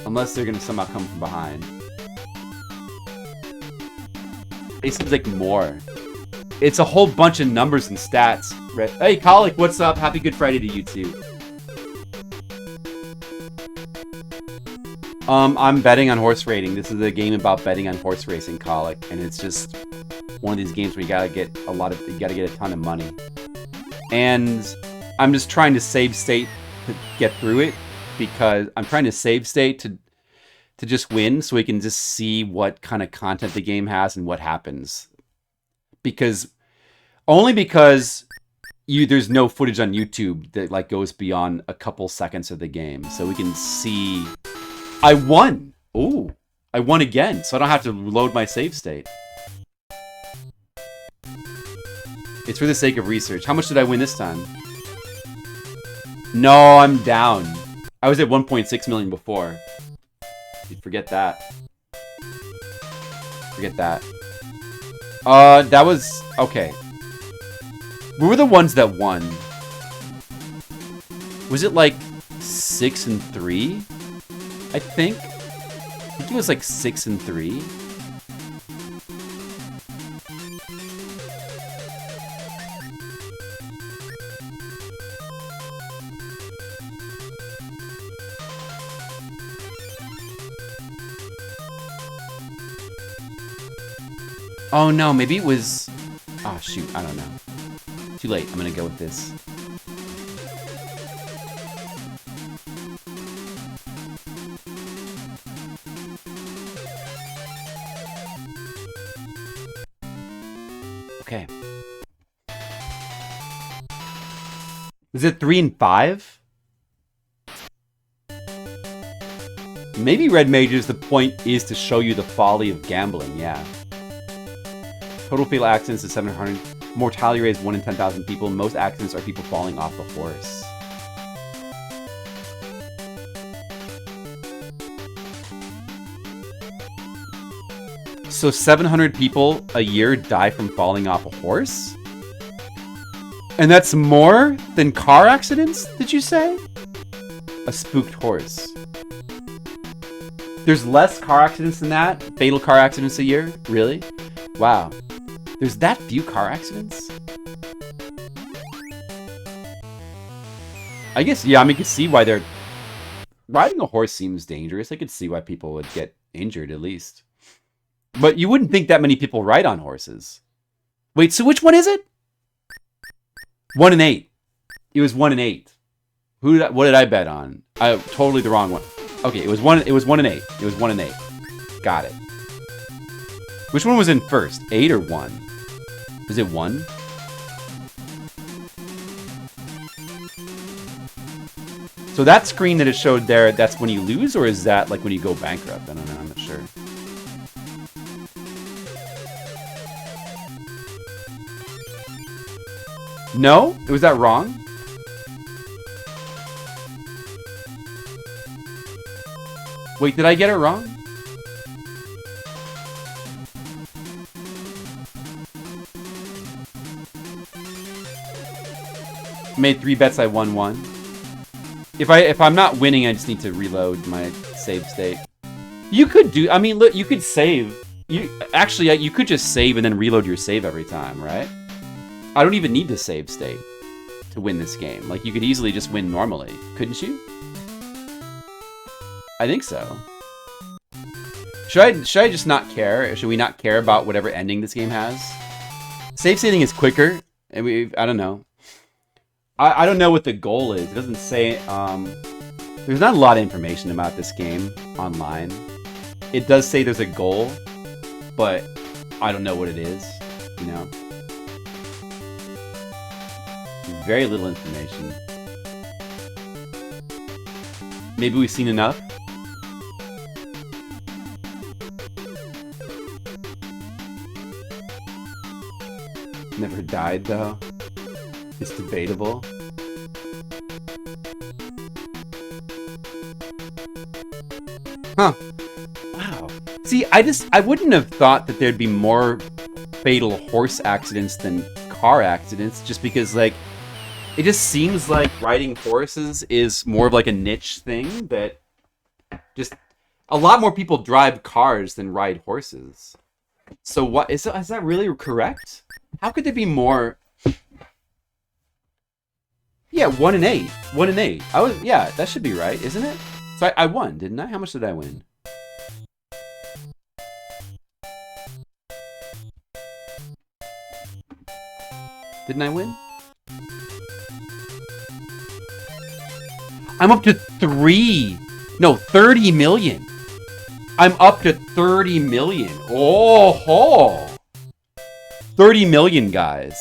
Unless they're gonna somehow come from behind. It seems like more. It's a whole bunch of numbers and stats. Hey, Colic, what's up? Happy Good Friday to you too. I'm betting on horse racing. This is a game about betting on horse racing, Colic, and it's just one of these games where you gotta get a ton of money. And I'm just trying to save state to get through it because I'm trying to save state to just win so we can just see what kind of content the game has and what happens. Because there's no footage on YouTube that like goes beyond a couple seconds of the game, so we can see. I won. Ooh, I won again, so I don't have to load my save state. It's for the sake of research. How much did I win this time? No, I'm down. I was at 1.6 million before. You'd forget that. Forget that. That was... Okay. What were the ones that won? Was it like 6 and 3? I think it was like 6 and 3. Oh no, maybe it was... Oh shoot, I don't know. Too late, I'm gonna go with this. Okay. Is it 3 and 5? Maybe Red Mages, the point is to show you the folly of gambling, yeah. Total fatal accidents is 700. Mortality rate is 1 in 10,000 people. Most accidents are people falling off a horse. So 700 people a year die from falling off a horse? And that's more than car accidents, did you say? A spooked horse. There's less car accidents than that? Fatal car accidents a year? Really? Wow. There's that few car accidents? I guess, yeah, I mean, I can see why they're... Riding a horse seems dangerous. I could see why people would get injured, at least. But you wouldn't think that many people ride on horses. Wait, so which one is it? 1 and 8. It was 1 and 8. What did I bet on? Totally the wrong one. Okay, it was 1 and 8. It was 1 and 8. Got it. Which one was in first? 8 or 1? Was it 1? So that screen that it showed there, that's when you lose, or is that like when you go bankrupt? I don't know, I'm not sure. No? Was that wrong? Wait, did I get it wrong? Made 3 bets, I won 1. If I'm not winning, I just need to reload my save state. You could do, I mean, look, you could save. You could just save and then reload your save every time, right? I don't even need to save state to win this game. Like, you could easily just win normally, couldn't you? I think so. Should I just not care? Should we not care about whatever ending this game has? Save stating is quicker, and I don't know. I don't know what the goal is. It doesn't say. There's not a lot of information about this game online. It does say there's a goal, but I don't know what it is. You know, very little information. Maybe we've seen enough. Never died though. It's debatable. Huh. Wow. See, I wouldn't have thought that there'd be more fatal horse accidents than car accidents, just because, like, it just seems like riding horses is more of like a niche thing that just a lot more people drive cars than ride horses. So what is that really correct? How could there be more? Yeah, 1 in 8. 1 in 8. Yeah, that should be right, isn't it? So I won, didn't I? How much did I win? Didn't I win? I'm up to 30 million. I'm up to 30 million. Oh, 30 million, guys.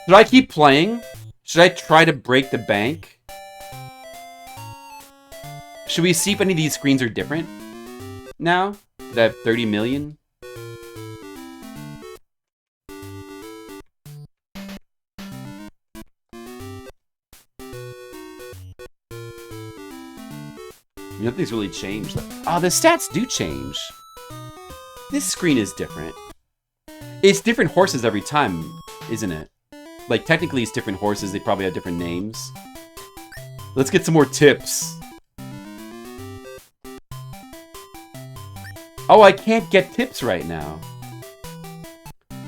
Should I keep playing? Should I try to break the bank? Should we see if any of these screens are different now that I have 30 million? Nothing's really changed. Oh, the stats do change. This screen is different. It's different horses every time, isn't it? Like, technically it's different horses. They probably have different names. Let's get some more tips. Oh, I can't get tips right now.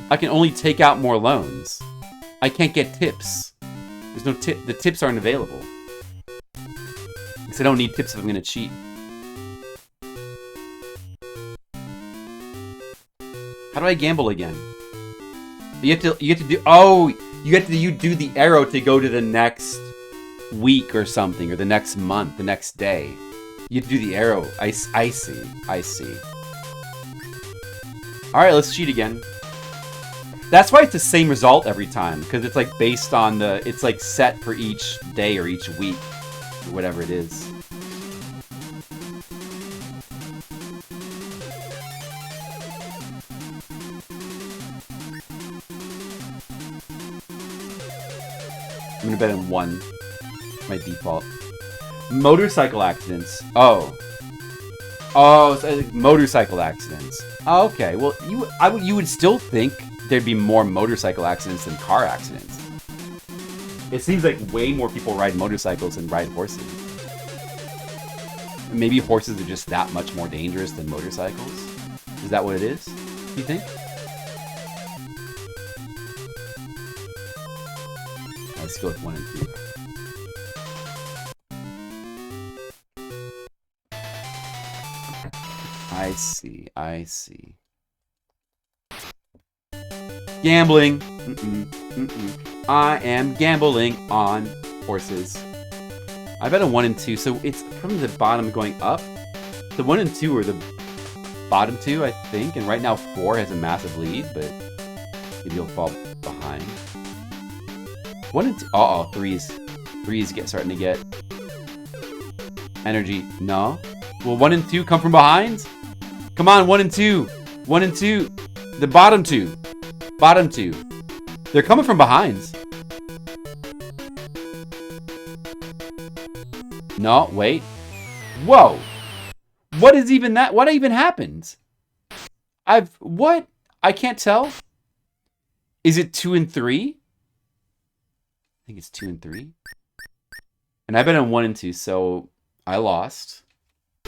I can only take out more loans. I can't get tips. There's no tip. The tips aren't available. Because I don't need tips if I'm going to cheat. How do I gamble again? You have to do, oh, you do the arrow to go to the next week or something, or the next month, the next day. You have to do the arrow. I see. Alright, let's cheat again. That's why it's the same result every time, because it's like based on it's like set for each day or each week, or whatever it is. I'm gonna bet on 1. My default. Motorcycle accidents. Oh, so like motorcycle accidents. Oh, okay. Well, you would still think there'd be more motorcycle accidents than car accidents. It seems like way more people ride motorcycles than ride horses. Maybe horses are just that much more dangerous than motorcycles. Is that what it is? Do you think? Let's go with 1 and 2. I see. Gambling. I am gambling on horses. I bet a 1 and 2, so it's from the bottom going up. The 1 and 2 are the bottom 2, I think, and right now 4 has a massive lead, but maybe he'll fall behind. 1 and 2. Uh-oh, 3's starting to get energy. No. Will 1 and 2 come from behind? Come on, 1 and 2. 1 and 2. The bottom 2. Bottom 2. They're coming from behind. No, wait. Whoa. What is even that? What even happened? What? I can't tell. Is it 2 and 3? I think it's 2 and 3. And I bet on 1 and 2, so I lost.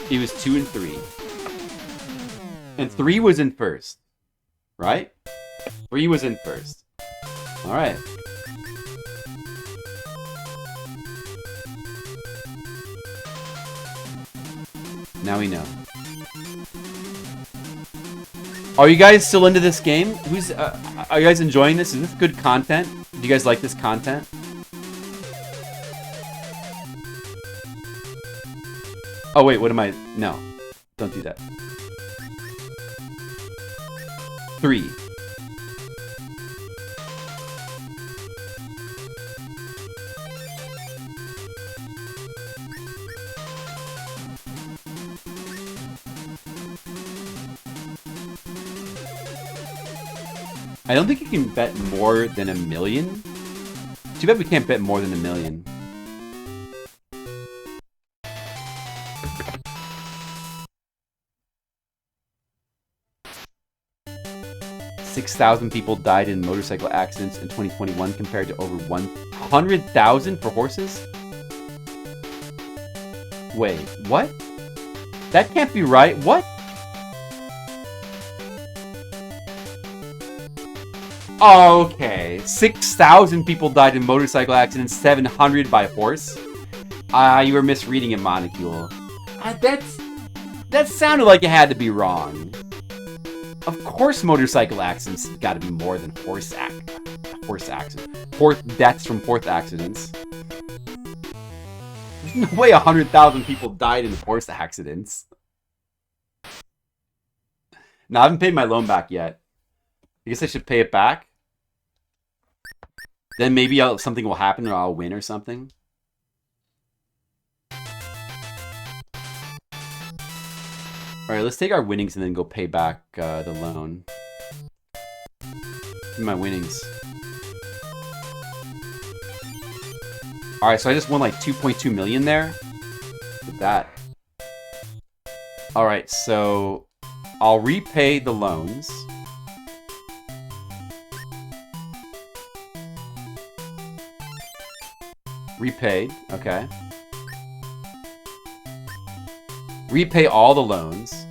It was 2 and 3. And 3 was in first. Right? 3 was in first. Alright. Now we know. Are you guys still into this game? Are you guys enjoying this? Is this good content? Do you guys like this content? Oh, wait, what am I? No. Don't do that. 3. I don't think you can bet more than $1 million. Too bad we can't bet more than $1 million. $6,000 people died in motorcycle accidents in 2021 compared to over 100,000 for horses? Wait, what? That can't be right. What? Okay, 6,000 people died in motorcycle accidents, 700 by horse. You were misreading it, Monocule. That sounded like it had to be wrong. Of course, motorcycle accidents got to be more than horse accidents. Deaths from horse accidents. There's no way 100,000 people died in horse accidents. No, I haven't paid my loan back yet. I guess I should pay it back. Then maybe something will happen or I'll win or something. Alright, let's take our winnings and then go pay back the loan. Give me my winnings. Alright, so I just won like 2.2 million there. With that. Alright, so I'll repay the loans. Repaid, okay. Repay all the loans.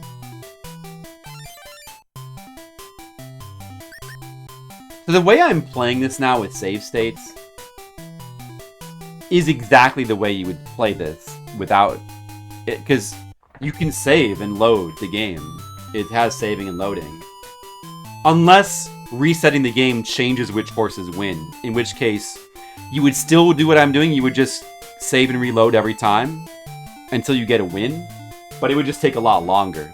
So the way I'm playing this now with save states is exactly the way you would play this without it, because you can save and load the game. It has saving and loading. Unless resetting the game changes which horses win, in which case you would still do what I'm doing. You would just save and reload every time until you get a win. But it would just take a lot longer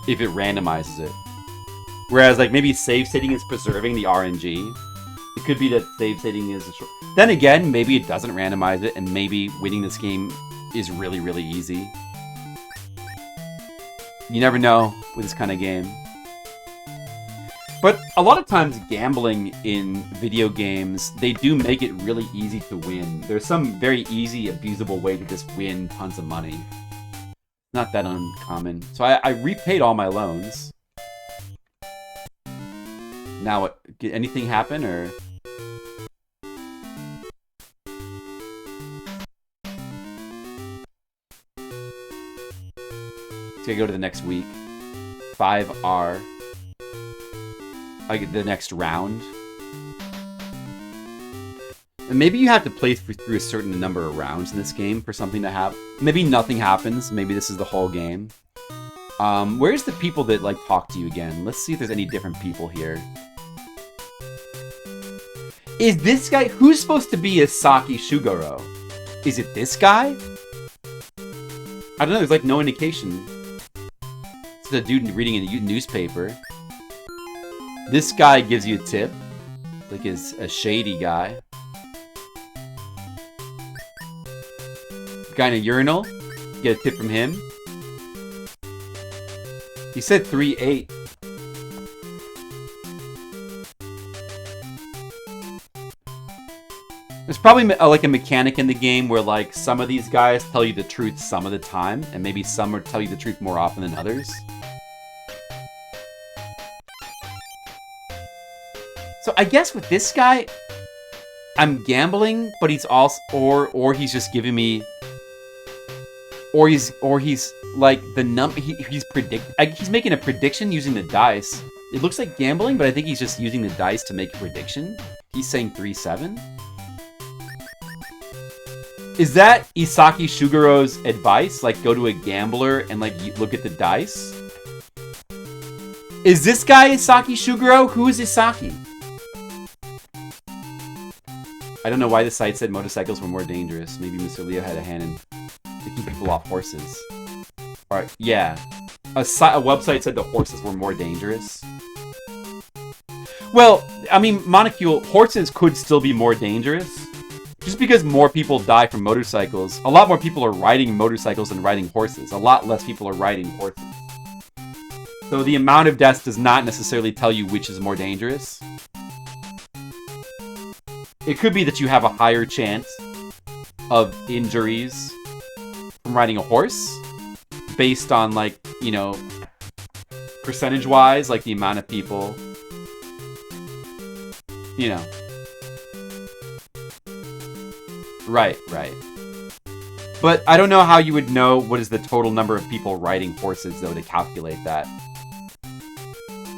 if it randomizes it. Whereas, like, maybe save stating is preserving the RNG. It could be that save stating is a short... Then again, maybe it doesn't randomize it, and maybe winning this game is really, really easy. You never know with this kind of game. But a lot of times gambling in video games, they do make it really easy to win. There's some very easy, abusable way to just win tons of money. Not that uncommon. So I repaid all my loans. Now what? Did anything happen or? Let's go to the next week. 5R. I get the next round. And maybe you have to play through a certain number of rounds in this game for something to happen. Maybe nothing happens. Maybe this is the whole game. Where's the people that, like, talk to you again? Let's see if there's any different people here. Is this guy... Who's supposed to be Isaki Shuugorou? Is it this guy? I don't know. There's, like, no indication. It's the dude reading a newspaper. This guy gives you a tip. Like, is a shady guy. Guy in a urinal. Get a tip from him. He said 3-8. There's probably like a mechanic in the game where, like, some of these guys tell you the truth some of the time, and maybe some will tell you the truth more often than others. So I guess with this guy, I'm gambling, but he's also, or he's just giving me, or he's like he's making a prediction using the dice. It looks like gambling, but I think he's just using the dice to make a prediction. He's saying 3-7. Is that Isaki Shuugorou's advice? Like, go to a gambler and, like, look at the dice? Is this guy Isaki Shuugorou? Who is Isaki? I don't know why the site said motorcycles were more dangerous. Maybe Mr. Leo had a hand in picking people off horses. Alright, yeah. A website said the horses were more dangerous. Well, I mean, Monocule, horses could still be more dangerous. Just because more people die from motorcycles, a lot more people are riding motorcycles than riding horses. A lot less people are riding horses. So the amount of deaths does not necessarily tell you which is more dangerous. It could be that you have a higher chance of injuries from riding a horse based on, like, you know, percentage-wise, like the amount of people, you know. Right. But I don't know how you would know what is the total number of people riding horses, though, to calculate that.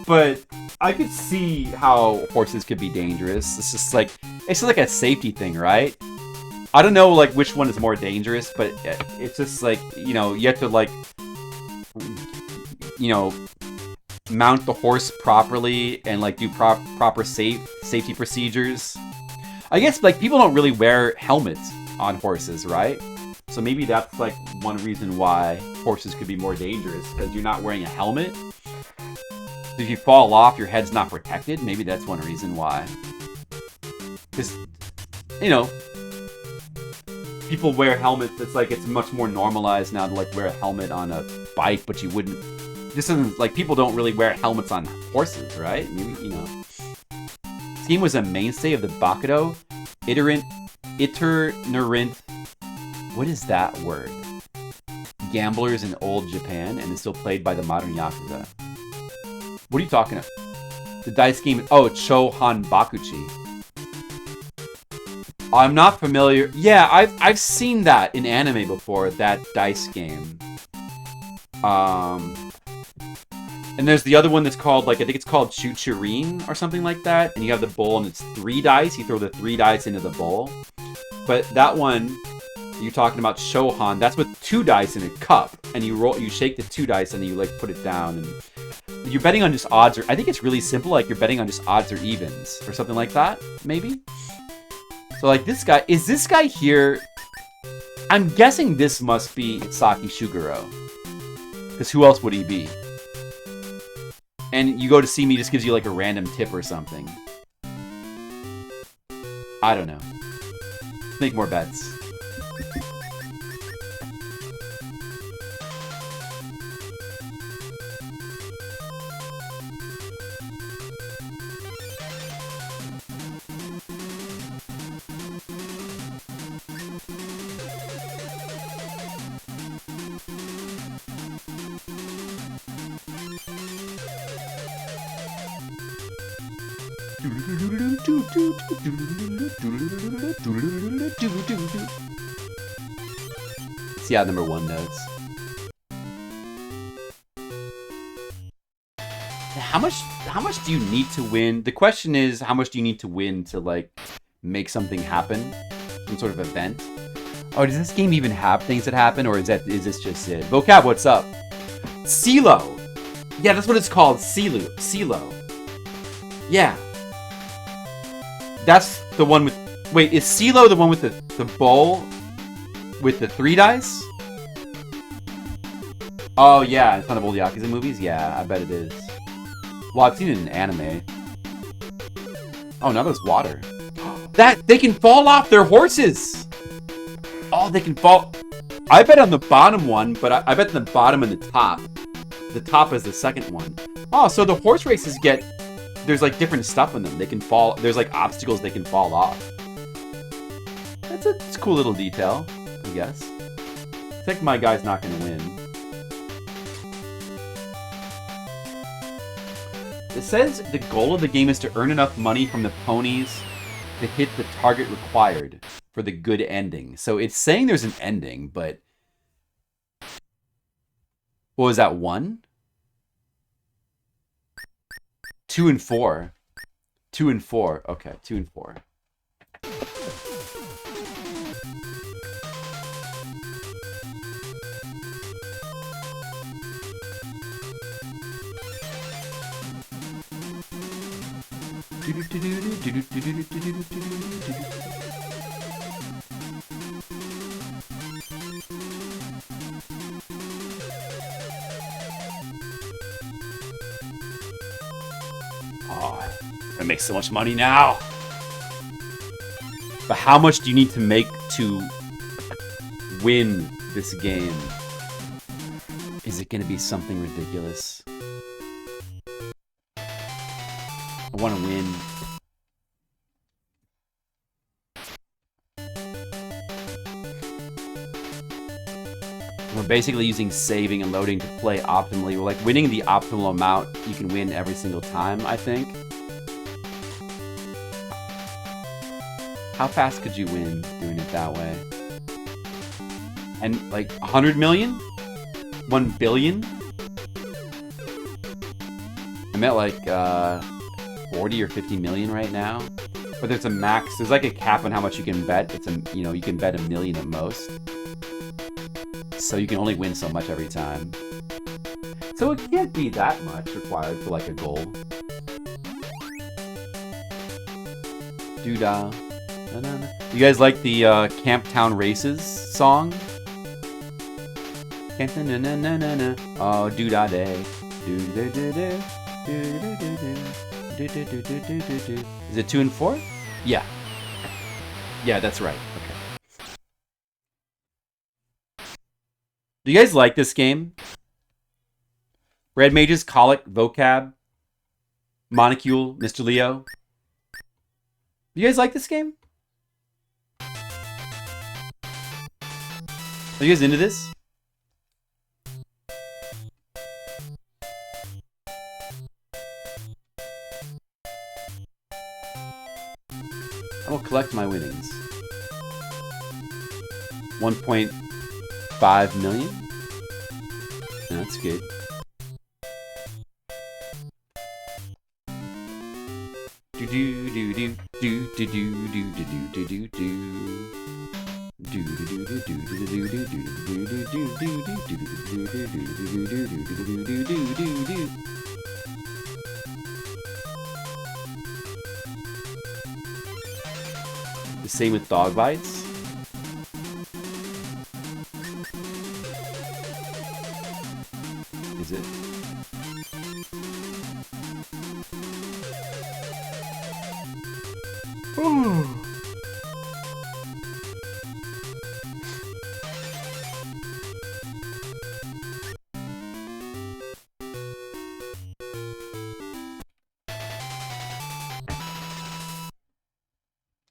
But I could see how horses could be dangerous. It's just like a safety thing, right? I don't know, like, which one is more dangerous, but it's just like, you know, you have to, like, you know, mount the horse properly and, like, do proper safety procedures. I guess, like, people don't really wear helmets on horses, right? So maybe that's, like, one reason why horses could be more dangerous, because you're not wearing a helmet. If you fall off, your head's not protected. Maybe that's one reason why. Because, you know, people wear helmets. It's like it's much more normalized now to, like, wear a helmet on a bike, but you wouldn't. This isn't like people don't really wear helmets on horses, right? Maybe, you know. This game was a mainstay of the Bakudo, itinerant. What is that word? Gamblers in old Japan, and is still played by the modern Yakuza. What are you talking about? The dice game. Oh, Chohan Bakuchi. I'm not familiar. Yeah, I've seen that in anime before, that dice game. And there's the other one that's called, like, I think it's called Chuchurin or something like that. And you have the bowl and it's 3 dice. You throw the 3 dice into the bowl. But that one you're talking about, Shohan, that's with 2 dice in a cup. And you shake the 2 dice and then you, like, put it down. And you're betting on just odds, or I think it's really simple, like you're betting on just odds or evens or something like that, maybe. So, like, is this guy here? I'm guessing this must be Isaki Shuugorou. Because who else would he be? And you go to see me, just gives you, like, a random tip or something. I don't know. Let's make more bets. See how number 1 notes. How much do you need to win? The question is, how much do you need to win to, like, make something happen? Some sort of event? Oh, does this game even have things that happen, or is this just it? Vocab, what's up? CeeLo! Yeah, that's what it's called. CeeLo. Yeah. That's the one with... Wait, is CeeLo the one with the bowl with the 3 dice? Oh, yeah, in front of old Yakuza movies? Yeah, I bet it is. Well, I've seen it in anime. Oh, now there's water. They can fall off their horses! Oh, they can fall... I bet on the bottom one, but I bet on the bottom and the top. The top is the second one. Oh, so the horse races get... There's, like, different stuff in them. They can fall... There's, like, obstacles they can fall off. It's a cool little detail, I guess. I think my guy's not going to win. It says the goal of the game is to earn enough money from the ponies to hit the target required for the good ending. So it's saying there's an ending, but... What was that, 1? 2 and 4. 2 and 4. Okay, 2 and 4. gonna make so much money now. But how much do you need to make to win this game? Is it gonna be something ridiculous? I want to win. We're basically using saving and loading to play optimally. We're like winning the optimal amount you can win every single time, I think. How fast could you win doing it that way? And like 100 million? 1 billion? I'm at like 40 or 50 million right now. But there's a max, there's like a cap on how much you can bet. It's a, you know, you can bet $1 million at most. So you can only win so much every time. So it can't be that much required for like a goal. Doo-dah. You guys like the Camp Town Races song? Oh, doo-dah day. Is it 2 and 4? Yeah. Yeah, that's right. Okay. Do you guys like this game? Red Mages, Colic, Vocab, Monocule, Mr. Leo. Do you guys like this game? Are you guys into this? I will collect my winnings. 1.5 million? That's good. Do do do do do do do do do do do do. The same with dog bites. Is it?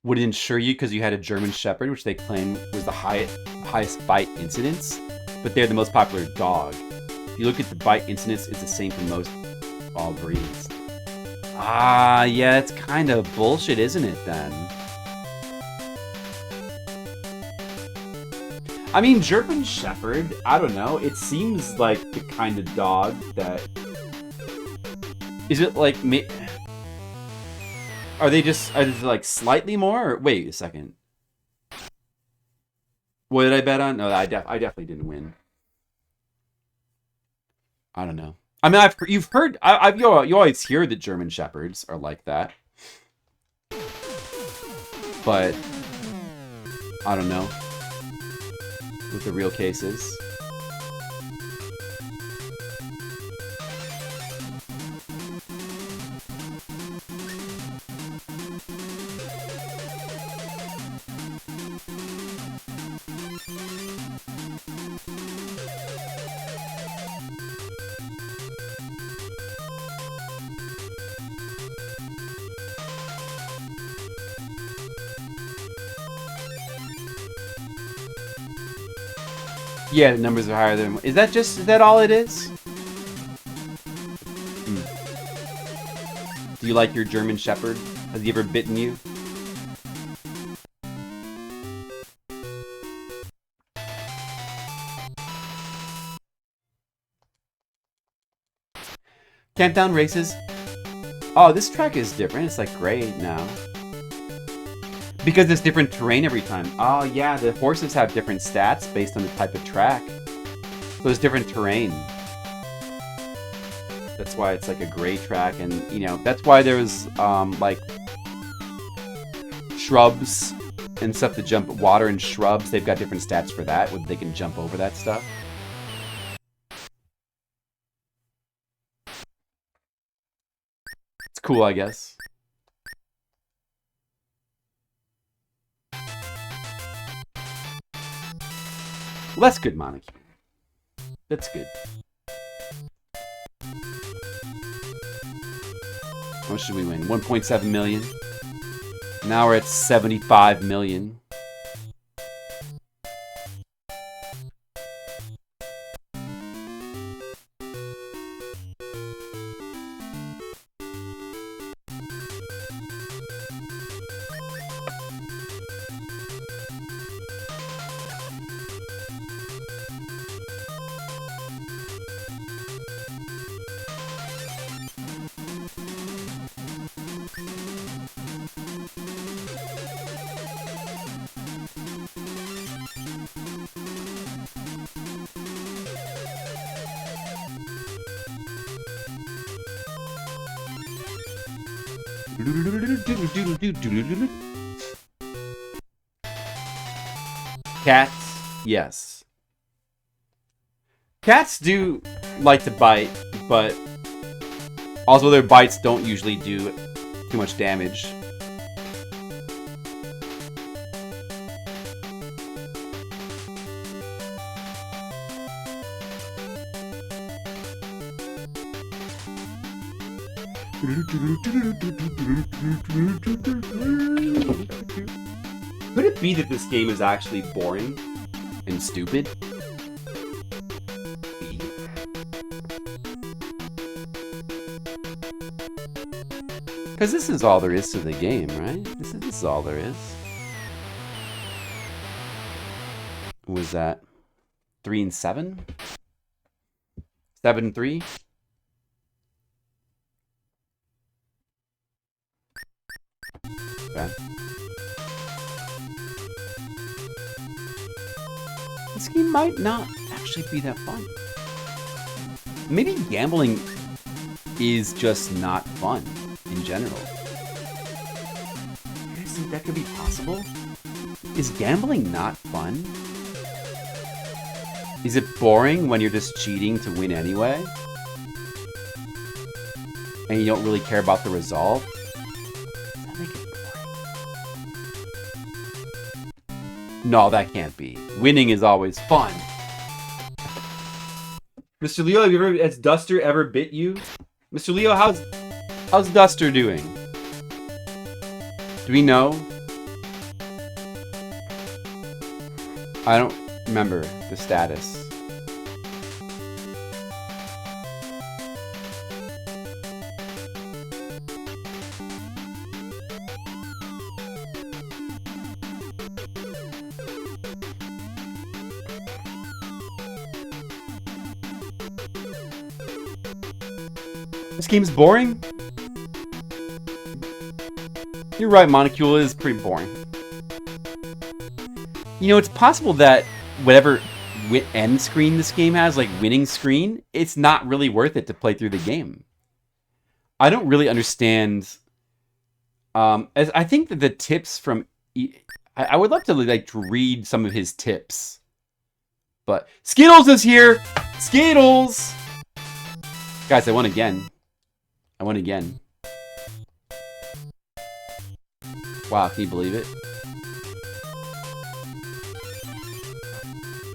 Would it insure you because you had a German Shepherd, which they claim was the highest bite incidence, but they're the most popular dog. If you look at the bite incidence, it's the same for most all breeds. Ah, yeah, it's kind of bullshit, isn't it, then? I mean, German Shepherd, I don't know, it seems like the kind of dog that... Is it like... Are they like slightly more? Or... Wait a second. What did I bet on? No, I definitely didn't win. I don't know. I mean, you've heard, you always hear that German Shepherds are like that. But, I don't know what the real case is. Yeah, the numbers are higher than... Is that all it is? Do you like your German Shepherd? Has he ever bitten you? Camp Town Races. Oh, this track is different. It's like gray now. Because it's different terrain every time. Oh yeah, the horses have different stats based on the type of track. So it's different terrain. That's why it's like a gray track, and you know, that's why there's like shrubs and stuff to jump, water and shrubs, they've got different stats for that, where they can jump over that stuff. It's cool, I guess. Well, that's good, Monica. That's good. How much did we win? 1.7 million. Now we're at 75 million. Cats, yes. Cats do like to bite, but also their bites don't usually do too much damage. Could it be that this game is actually boring and stupid? Because this is all there is to the game, right? This is all there is. What was that? 3 and 7? 7 and 3? Okay. This game might not actually be that fun. Maybe gambling is just not fun in general. You guys think that could be possible? Is gambling not fun? Is it boring when you're just cheating to win anyway? And you don't really care about the result? Does that make it boring? No, that can't be. Winning is always fun. Mr. Leo, has Duster ever bit you? Mr. Leo, how's Duster doing? Do we know? I don't remember the status. This game's boring? You're right, Monocule is pretty boring. You know, it's possible that whatever end screen this game has, like winning screen, it's not really worth it to play through the game. I don't really understand. As I think that the tips from... I would love to like read some of his tips. But Skittles is here! Skittles! Guys, I won again. I won again. Wow, can you believe it?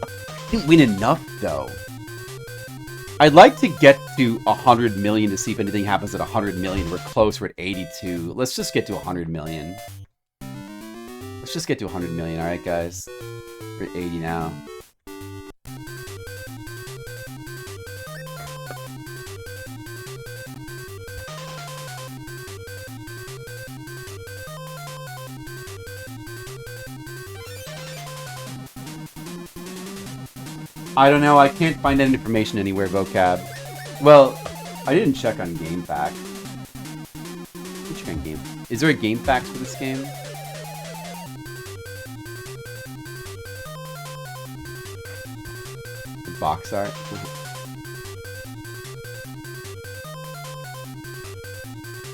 I didn't win enough, though. I'd like to get to 100 million to see if anything happens at 100 million. We're close, we're at 82. Let's just get to 100 million. Let's just get to 100 million, alright, guys? We're at 80 now. I don't know, I can't find that information anywhere, vocab. Well, I didn't check on GameFAQ. Check on Game. Is there a GameFAQ for this game? The box art?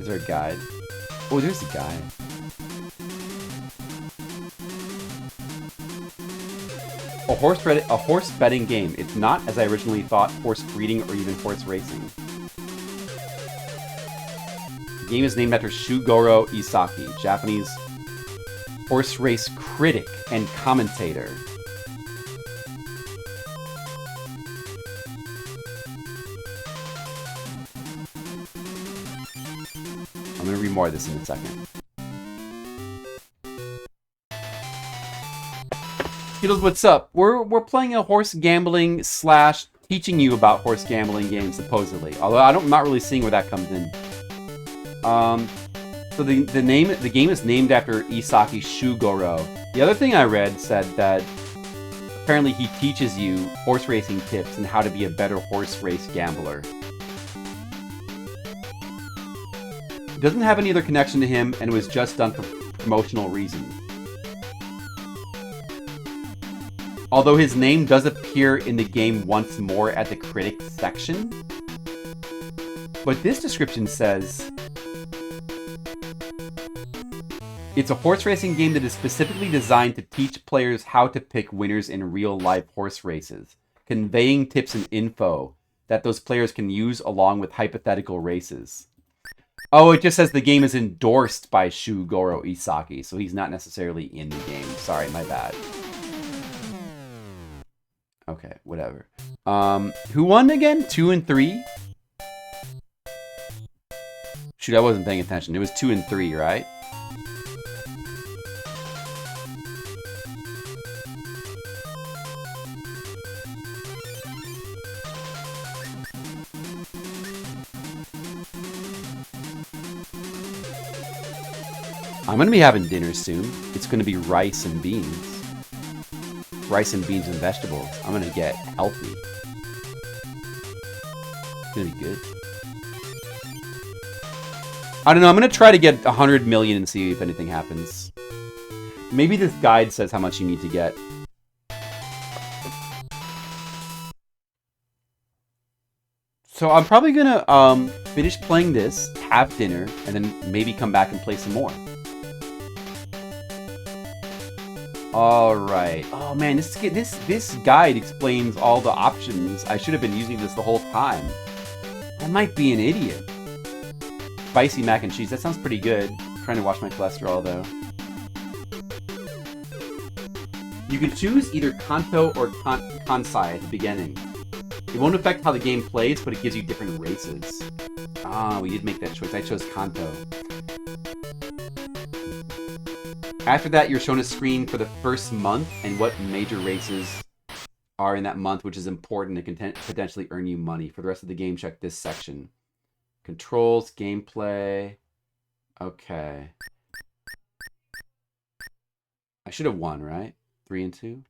Is there a guide? Oh, there's a guide. A horse betting game. It's not, as I originally thought, horse breeding or even horse racing. The game is named after Shuugorou Isaki, Japanese horse race critic and commentator. I'm going to read more of this in a second. Skittles, what's up? We're playing a horse gambling / teaching you about horse gambling game, supposedly. Although I'm not really seeing where that comes in. So the game is named after Isaki Shuugorou. The other thing I read said that apparently he teaches you horse racing tips and how to be a better horse race gambler. It doesn't have any other connection to him, and it was just done for promotional reasons. Although his name does appear in the game once more at the critics section. But this description says, it's a horse racing game that is specifically designed to teach players how to pick winners in real-life horse races, conveying tips and info that those players can use along with hypothetical races. Oh, it just says the game is endorsed by Shuugorou Isaki, so he's not necessarily in the game. Sorry, my bad. Okay, whatever. Who won again? 2 and 3? Shoot, I wasn't paying attention. It was 2 and 3, right? I'm gonna be having dinner soon. It's gonna be rice and beans. Rice and beans and vegetables. I'm gonna get healthy. It's gonna be good. I don't know. I'm gonna try to get 100 million and see if anything happens. Maybe this guide says how much you need to get. So I'm probably gonna finish playing this, have dinner, and then maybe come back and play some more. All right. Oh man, this guide explains all the options. I should have been using this the whole time. I might be an idiot. Spicy mac and cheese. That sounds pretty good. I'm trying to watch my cholesterol though. You can choose either Kanto or Kansai at the beginning. It won't affect how the game plays, but it gives you different races. Ah, we did make that choice. I chose Kanto. After that, you're shown a screen for the first month and what major races are in that month, which is important and can potentially earn you money. For the rest of the game, check this section. Controls, gameplay. Okay. I should have won, right? 3 and 2.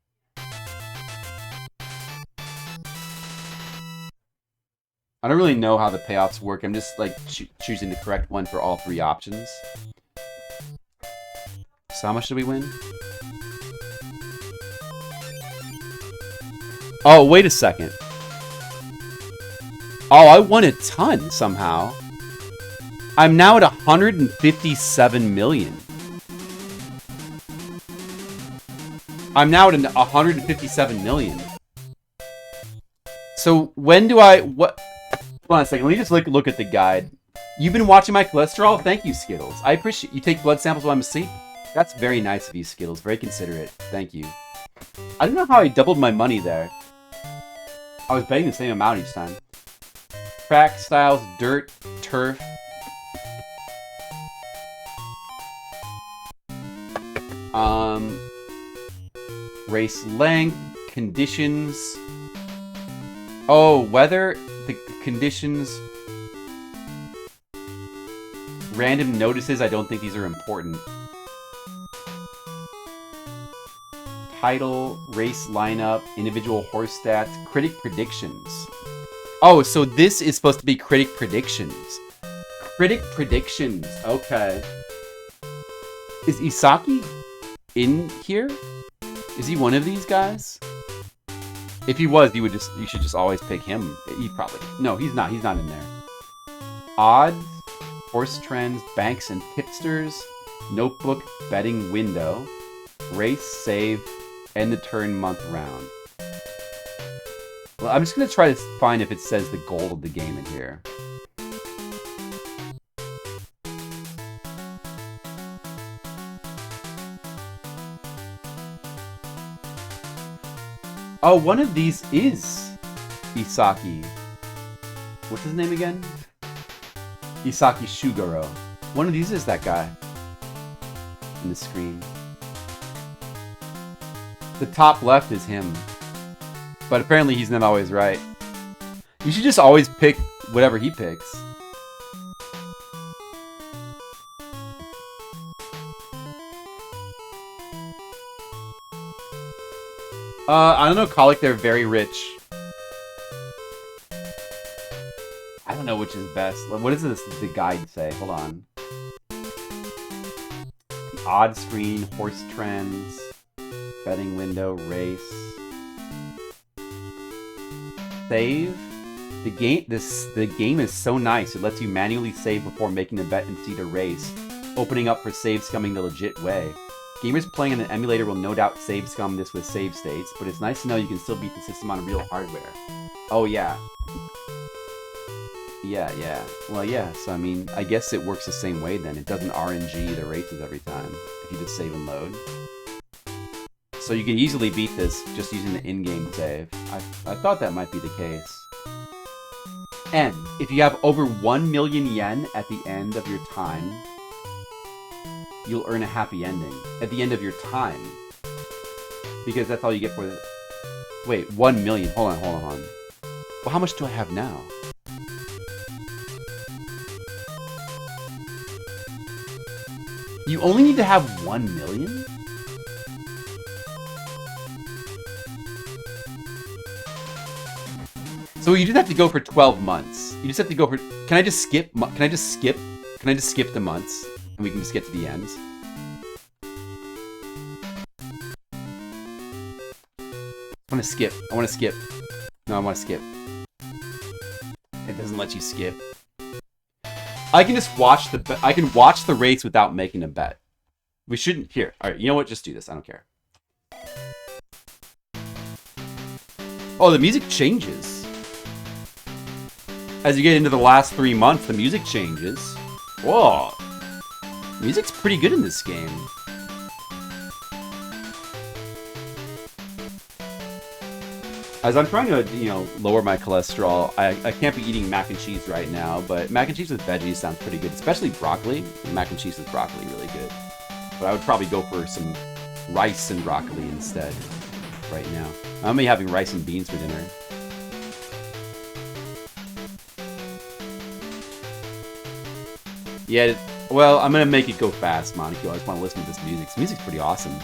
I don't really know how the payoffs work. I'm just like choosing the correct one for all 3 options. So how much did we win? Oh, wait a second. Oh, I won a ton somehow. I'm now at 157 million. I'm now at 157 million. So when do I... What? Hold on a second. Let me just look at the guide. You've been watching my cholesterol? Thank you, Skittles. I appreciate... You take blood samples while I'm asleep? That's very nice of you, Skittles. Very considerate. Thank you. I don't know how I doubled my money there. I was betting the same amount each time. Track styles, dirt, turf. Race length, conditions. Oh, weather, the conditions. Random notices, I don't think these are important. Title, race lineup, individual horse stats, critic predictions. Oh, so this is supposed to be critic predictions. Critic predictions, okay. Is Isaki in here? Is he one of these guys? If he was, you should just always pick him. He probably... No, he's not. He's not in there. Odds, horse trends, banks and tipsters, notebook, betting window, race, save, end the turn, month, round. Well, I'm just going to try to find if it says the goal of the game in here. Oh, one of these is Isaki. What's his name again? Isaki Shuugorou. One of these is that guy in the screen. The top left is him. But apparently he's not always right. You should just always pick whatever he picks. I don't know, Colic, they're very rich. I don't know which is best. What does the guide say? Hold on. The odd screen, horse trends, betting window, race. Save. The game is so nice. It lets you manually save before making a bet and seed a race, opening up for save scumming the legit way. Gamers playing on an emulator will no doubt save scum this with save states, but it's nice to know you can still beat the system on real hardware. Oh yeah. Yeah. Well, yeah, so I mean, I guess it works the same way then. It doesn't RNG the races every time, if you just save and load. So you can easily beat this just using the in-game save. I thought that might be the case. And if you have over 1 million yen at the end of your time, you'll earn a happy ending. At the end of your time. Because that's all you get for the... Wait, 1 million. Hold on. Well, how much do I have now? You only need to have 1 million? So you just have to go for 12 months. You just have to go for... Can I just skip the months? And we can just get to the end. I want to skip. No, I want to skip. It doesn't let you skip. I can just watch the race without making a bet. We shouldn't... Here. Alright, you know what? Just do this. I don't care. Oh, the music changes. As you get into the last 3 months, the music changes. Whoa. Music's pretty good in this game. As I'm trying to, lower my cholesterol, I can't be eating mac and cheese right now, but mac and cheese with veggies sounds pretty good, especially broccoli. Mac and cheese with broccoli, really good. But I would probably go for some rice and broccoli instead right now. I'm gonna be having rice and beans for dinner. Yeah, well, I'm gonna make it go fast, Monaco. I just want to listen to this music. This music's pretty awesome.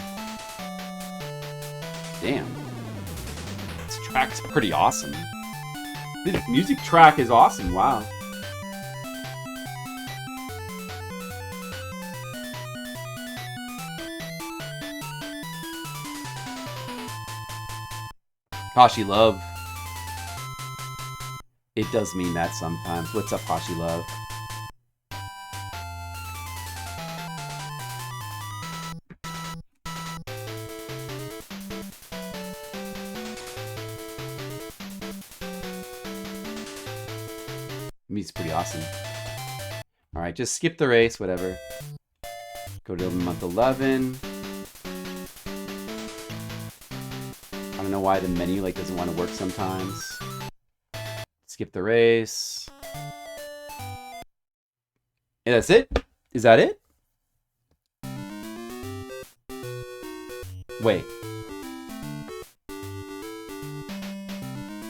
Damn. This track's pretty awesome. This music track is awesome, wow. Hashi Love. It does mean that sometimes. What's up, Hashi Love? Music's pretty awesome. Alright, just skip the race, whatever. Go to month 11. I don't know why the menu doesn't want to work sometimes. Skip the race. And that's it? Is that it? Wait.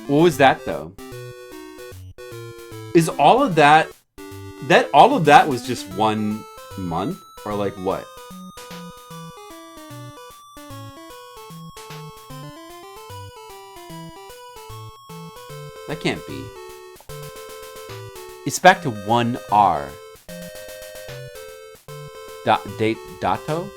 What was that though? Is all of that all of that was just 1 month? Or like what? That can't be. It's back to 1R. Dato?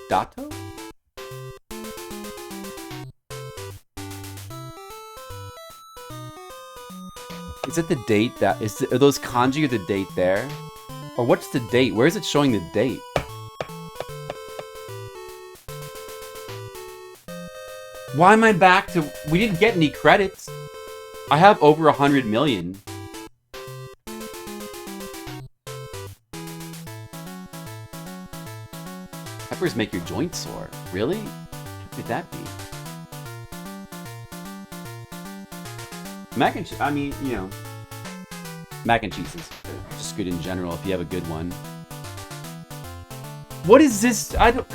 Is it the date that are those kanji or the date there? Or what's the date? Where is it showing the date? Why am I back to... We didn't get any credits. I have over 100 million. Peppers make your joints sore. Really? How could that be? Mac and cheese, I mean, mac and cheese is just good in general if you have a good one. What is this? I don't...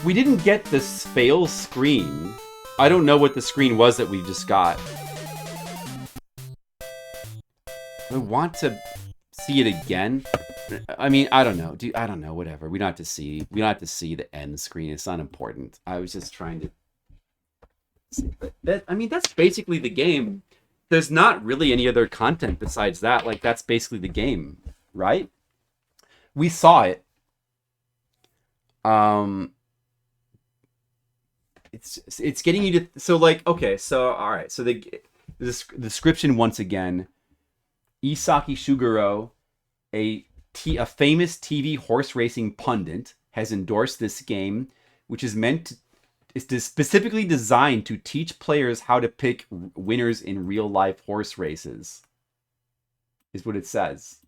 We didn't get this fail screen. I don't know what the screen was that we just got. I want to see it again. I mean, I don't know. Dude, I don't know. Whatever. We don't have to see. We don't have to see the end screen. It's not important. I was just trying to see. But I mean, that's basically the game. There's not really any other content besides that. Like, that's basically the game, right? We saw it. It's getting you to, so like, okay, so all right, so the description once again: Isaki Shuugorou, a famous TV horse racing pundit, has endorsed this game, which is specifically designed to teach players how to pick winners in real life horse races. Is what it says.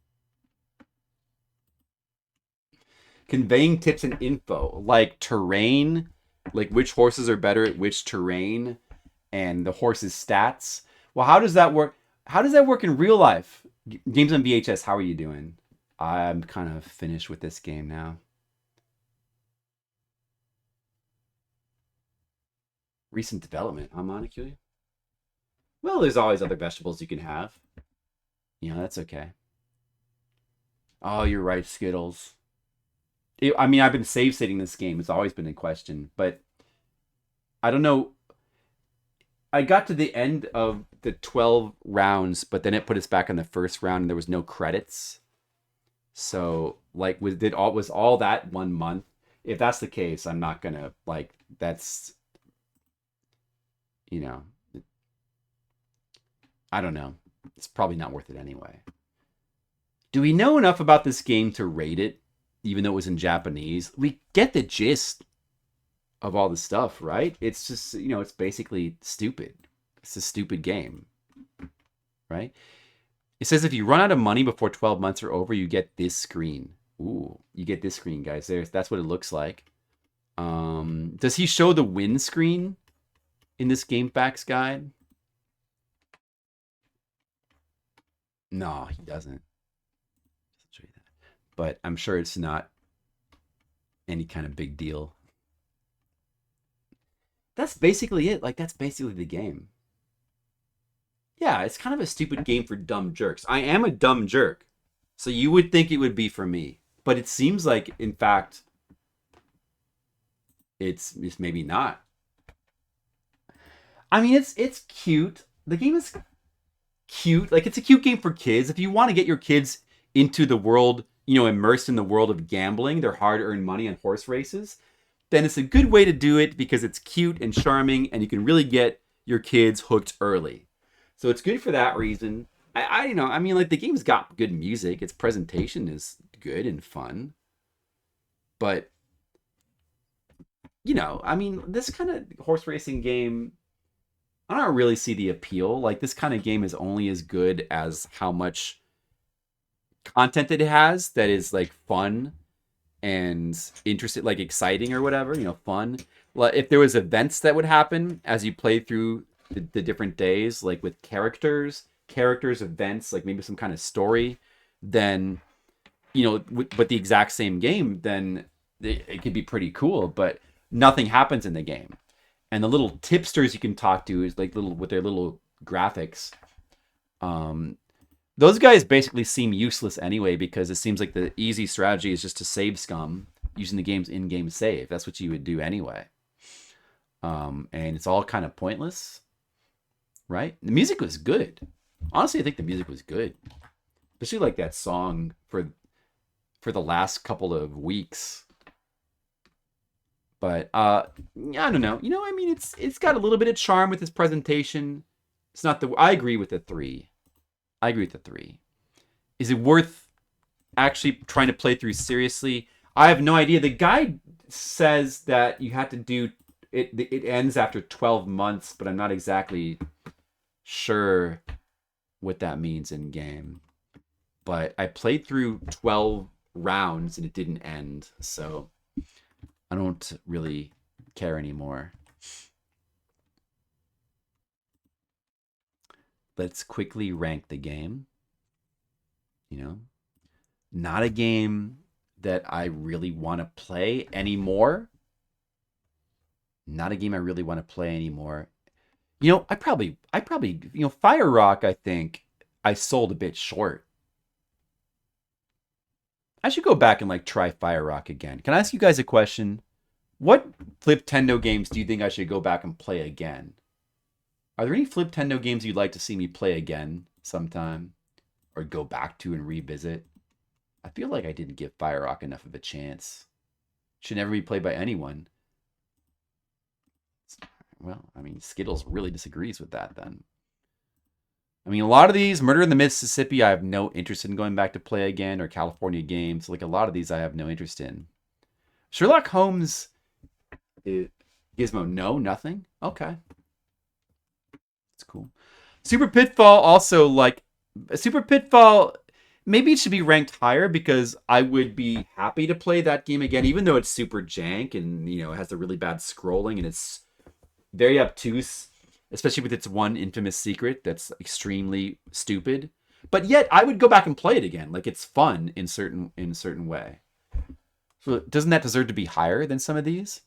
Conveying tips and info like terrain, like which horses are better at which terrain, and the horse's stats. Well, how does that work? How does that work in real life? Games on VHS, how are you doing? I'm kind of finished with this game now. Recent development, huh, Monicule? Well, there's always other vegetables you can have. You know, that's okay. Oh, you're right, Skittles. I mean, I've been save stating this game. It's always been in question, but I don't know. I got to the end of the 12 rounds, but then it put us back in the first round and there was no credits. So, like, was all that 1 month? If that's the case, I'm not gonna, like, that's, you know, I don't know. It's probably not worth it anyway. Do we know enough about this game to rate it, even though it was in Japanese? We get the gist of all the stuff, right? It's just, you know, it's basically stupid. It's a stupid game, right? It says if you run out of money before 12 months are over, you get this screen. Ooh, you get this screen, guys. That's what it looks like. Does he show the win screen in this game facts guide? No, he doesn't. Show you that. But I'm sure it's not any kind of big deal. That's basically it. Like, that's basically the game. Yeah, it's kind of a stupid game for dumb jerks. I am a dumb jerk. So you would think it would be for me. But it seems like, in fact, it's maybe not. I mean, it's cute. The game is cute. Like, it's a cute game for kids. If you want to get your kids into the world, you know, immersed in the world of gambling, their hard-earned money on horse races, then it's a good way to do it because it's cute and charming and you can really get your kids hooked early. So it's good for that reason. I I mean, like, the game's got good music. Its presentation is good and fun. But, you know, I mean, this kind of horse racing game, I don't really see the appeal. Like, this kind of game is only as good as how much content it has that is, like, fun and interested, like, exciting or whatever, you know, fun. Like, if there was events that would happen as you play through the different days, like with characters, events, like maybe some kind of story, then, you know, but the exact same game, then it could be pretty cool, but nothing happens in the game. And the little tipsters you can talk to is like little with their little graphics. Those guys basically seem useless anyway, because it seems like the easy strategy is just to save scum using the game's in-game save. That's what you would do anyway. And it's all kind of pointless, right? The music was good. Honestly, I think the music was good, especially like that song for the last couple of weeks. But I don't know. You know, I mean, it's got a little bit of charm with its presentation. It's not the. I agree with the 3. I agree with the 3. Is it worth actually trying to play through seriously? I have no idea. The guide says that you have to do it. It ends after 12 months, but I'm not exactly sure what that means in game. But I played through 12 rounds and it didn't end, so I don't really care anymore. Let's quickly rank the game. You know, not a game that I really want to play anymore. Not a game I really want to play anymore. Fire Rock, I think I sold a bit short. I should go back and like try Fire Rock again. Can I ask you guys a question? What Fliptendo games do you think I should go back and play again? Are there any Fliptendo games you'd like to see me play again sometime? Or go back to and revisit? I feel like I didn't give Fire Rock enough of a chance. Should never be played by anyone. Well, I mean, Skittles really disagrees with that then. I mean, a lot of these, Murder in the Mississippi, I have no interest in going back to play again, or California Games. Like, a lot of these I have no interest in. Sherlock Holmes, Gizmo, no, nothing? Okay. That's cool. Super Pitfall, also, like, Super Pitfall, maybe it should be ranked higher because I would be happy to play that game again, even though it's super jank and, you know, it has a really bad scrolling and it's very obtuse, especially with its one infamous secret that's extremely stupid. But yet, I would go back and play it again. Like, it's fun in a certain way. So doesn't that deserve to be higher than some of these?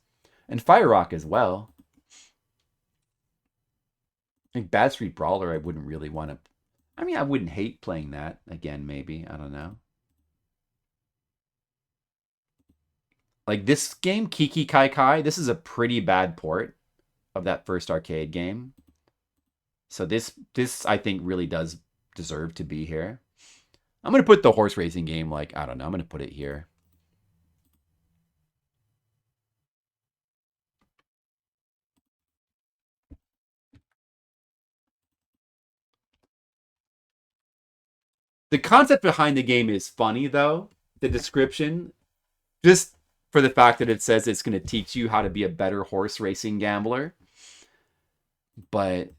And Fire Rock as well. Like Bad Street Brawler, I wouldn't really want to. I mean, I wouldn't hate playing that again. Maybe, I don't know. Like this game, Kiki Kai Kai. This is a pretty bad port of that first arcade game. So this I think really does deserve to be here. I'm going to put the horse racing game, like, I don't know, I'm going to put it here. The concept behind the game is funny, though. The description, just for the fact that it says it's going to teach you how to be a better horse racing gambler. But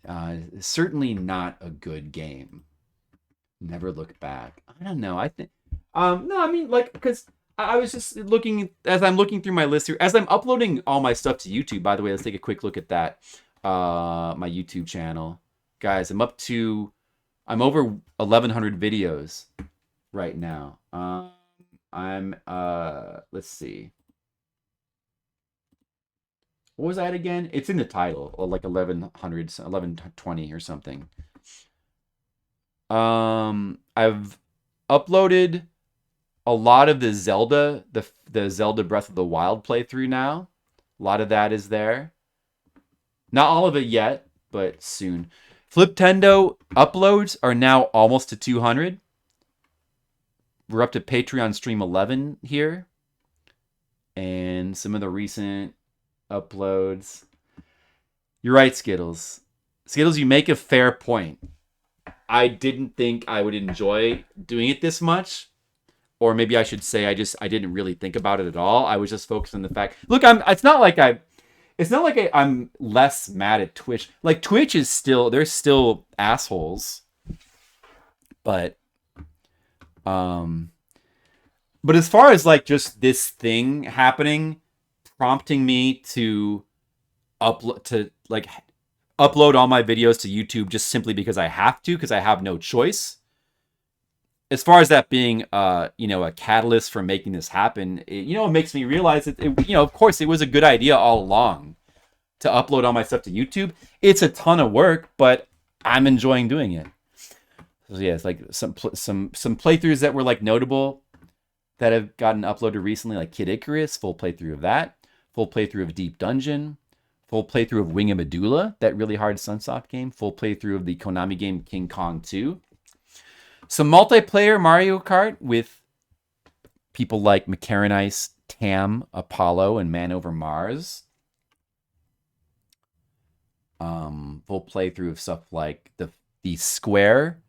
certainly not a good game. Never look back. I don't know. I think no, I mean, like, because I was just looking as I'm looking through my list here, as I'm uploading all my stuff to YouTube. By the way, let's take a quick look at that. My YouTube channel, guys. I'm over 1,100 videos right now. Let's see. What was that again? It's in the title, or like 1,100, 1,120 or something. I've uploaded a lot of the Zelda, the Zelda Breath of the Wild playthrough now. A lot of that is there. Not all of it yet, but soon. Fliptendo uploads are now almost to 200. We're up to Patreon stream 11 here. And some of the recent uploads. You're right, Skittles. Skittles, you make a fair point. I didn't think I would enjoy doing it this much. Or maybe I should say I didn't really think about it at all. I was just focused on the fact. Look, it's not like I'm less mad at Twitch. Like Twitch is still, they're still assholes. But as far as like just this thing happening, prompting me to upload all my videos to YouTube just simply because I have to, because I have no choice. As far as that being, a catalyst for making this happen, it makes me realize that, of course, it was a good idea all along to upload all my stuff to YouTube. It's a ton of work, but I'm enjoying doing it. So yeah, it's like some playthroughs that were like notable that have gotten uploaded recently, like Kid Icarus, full playthrough of that, full playthrough of Deep Dungeon, full playthrough of Wing of Medulla, that really hard Sunsoft game, full playthrough of the Konami game King Kong 2. Some multiplayer Mario Kart with people like McCarran Tam, Apollo, and Man Over Mars. Full playthrough of stuff like the Square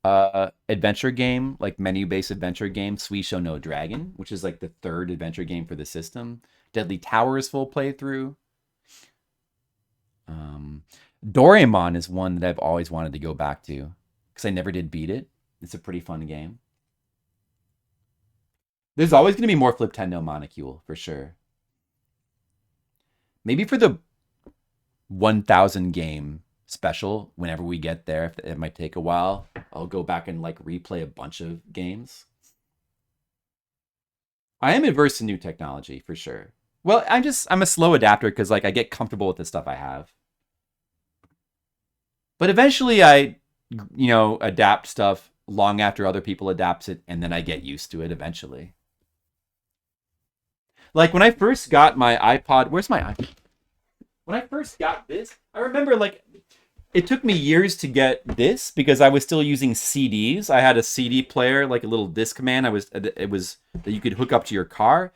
adventure game, like menu-based adventure game, Suisho no Dragon, which is like the third adventure game for the system. Deadly Towers full playthrough. Doraemon is one that I've always wanted to go back to because I never did beat it. It's a pretty fun game. There's always going to be more Fliptendo Monocule, for sure. Maybe for the 1,000 game special, whenever we get there, it might take a while, I'll go back and like replay a bunch of games. I am adverse to new technology for sure. Well, I'm a slow adapter because like I get comfortable with the stuff I have. But eventually I, adapt stuff long after other people adapt it, and then I get used to it eventually. Like when I first got my iPod, where's my iPod? When I first got this, I remember like it took me years to get this because I was still using CDs. I had a CD player, like a little Discman. It was that you could hook up to your car,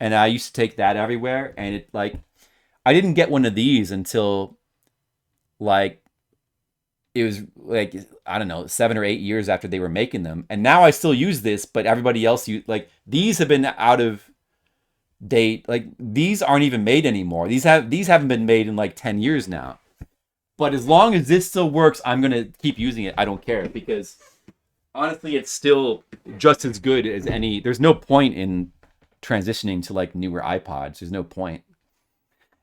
and I used to take that everywhere. And it like I didn't get one of these until like it was like I don't know 7 or 8 years after they were making them. And now I still use this, but everybody else like these have been out of date. Like these aren't even made anymore. These haven't been made in like 10 years now. But as long as this still works, I'm gonna keep using it. I don't care because honestly, it's still just as good as any. There's no point in transitioning to like newer iPods. There's no point.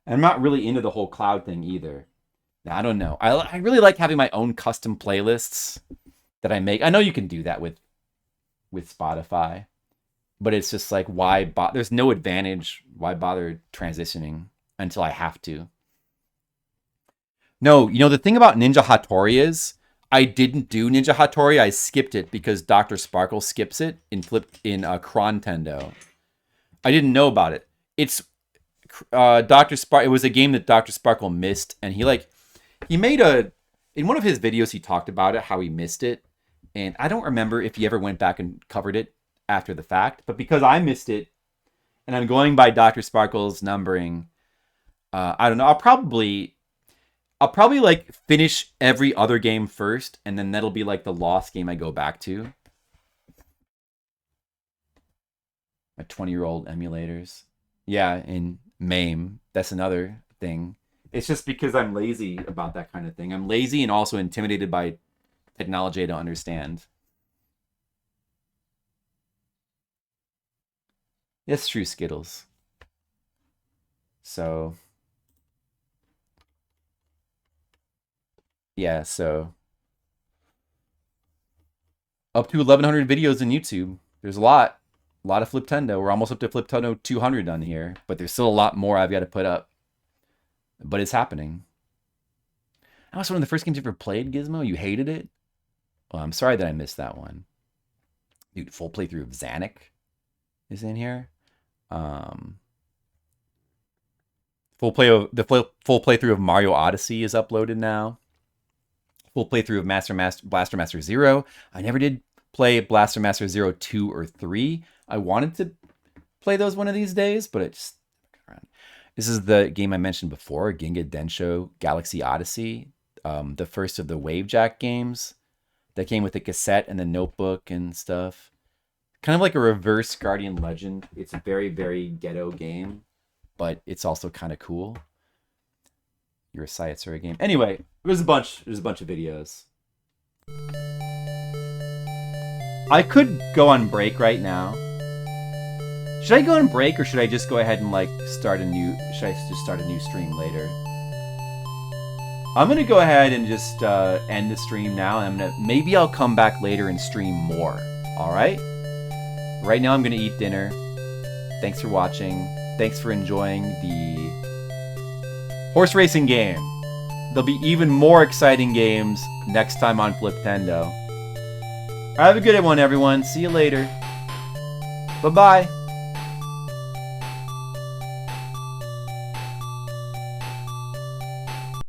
And I'm not really into the whole cloud thing either. I don't know. I really like having my own custom playlists that I make. I know you can do that with Spotify. But it's just like, why there's no advantage. Why bother transitioning until I have to? No, the thing about Ninja Hattori is I didn't do Ninja Hattori. I skipped it because Dr. Sparkle skips it in Chrontendo. I didn't know about it. It's Dr. Sparkle. It was a game that Dr. Sparkle missed, and he made in one of his videos he talked about it, how he missed it, and I don't remember if he ever went back and covered it after the fact, but because I missed it and I'm going by Dr. Sparkle's numbering, I don't know. I'll probably like finish every other game first, and then that'll be like the lost game I go back to. My 20-year-old emulators. Yeah, in MAME. That's another thing. It's just because I'm lazy about that kind of thing. I'm lazy and also intimidated by technology I don't understand. That's true, Skittles. So, yeah, so up to 1,100 videos on YouTube. There's a lot of Fliptendo. We're almost up to Fliptendo 200 on here, but there's still a lot more I've got to put up. But it's happening. That was one of the first games you ever played, Gizmo? You hated it? Well, I'm sorry that I missed that one. Dude, full playthrough of Xanic is in here. Full playthrough of Mario Odyssey is uploaded now. Full playthrough of Blaster Master Zero. I never did play Blaster Master Zero 2 or 3. I wanted to play those one of these days, but it just this is the game I mentioned before, Ginga Densho Galaxy Odyssey, the first of the Wavejack games that came with the cassette and the notebook and stuff. Kind of like a reverse Guardian Legend. It's a very, very ghetto game, but it's also kind of cool. You're a Sayatsuura game. Anyway, there's a bunch of videos. I could go on break right now. Should I go on break, or should I just go ahead and like start a new stream later? I'm gonna go ahead and just end the stream now, and maybe I'll come back later and stream more. All right. Right now I'm gonna eat dinner. Thanks for watching. Thanks for enjoying the horse racing game. There'll be even more exciting games next time on Fliptendo. Have a good one, everyone. See you later. Bye-bye.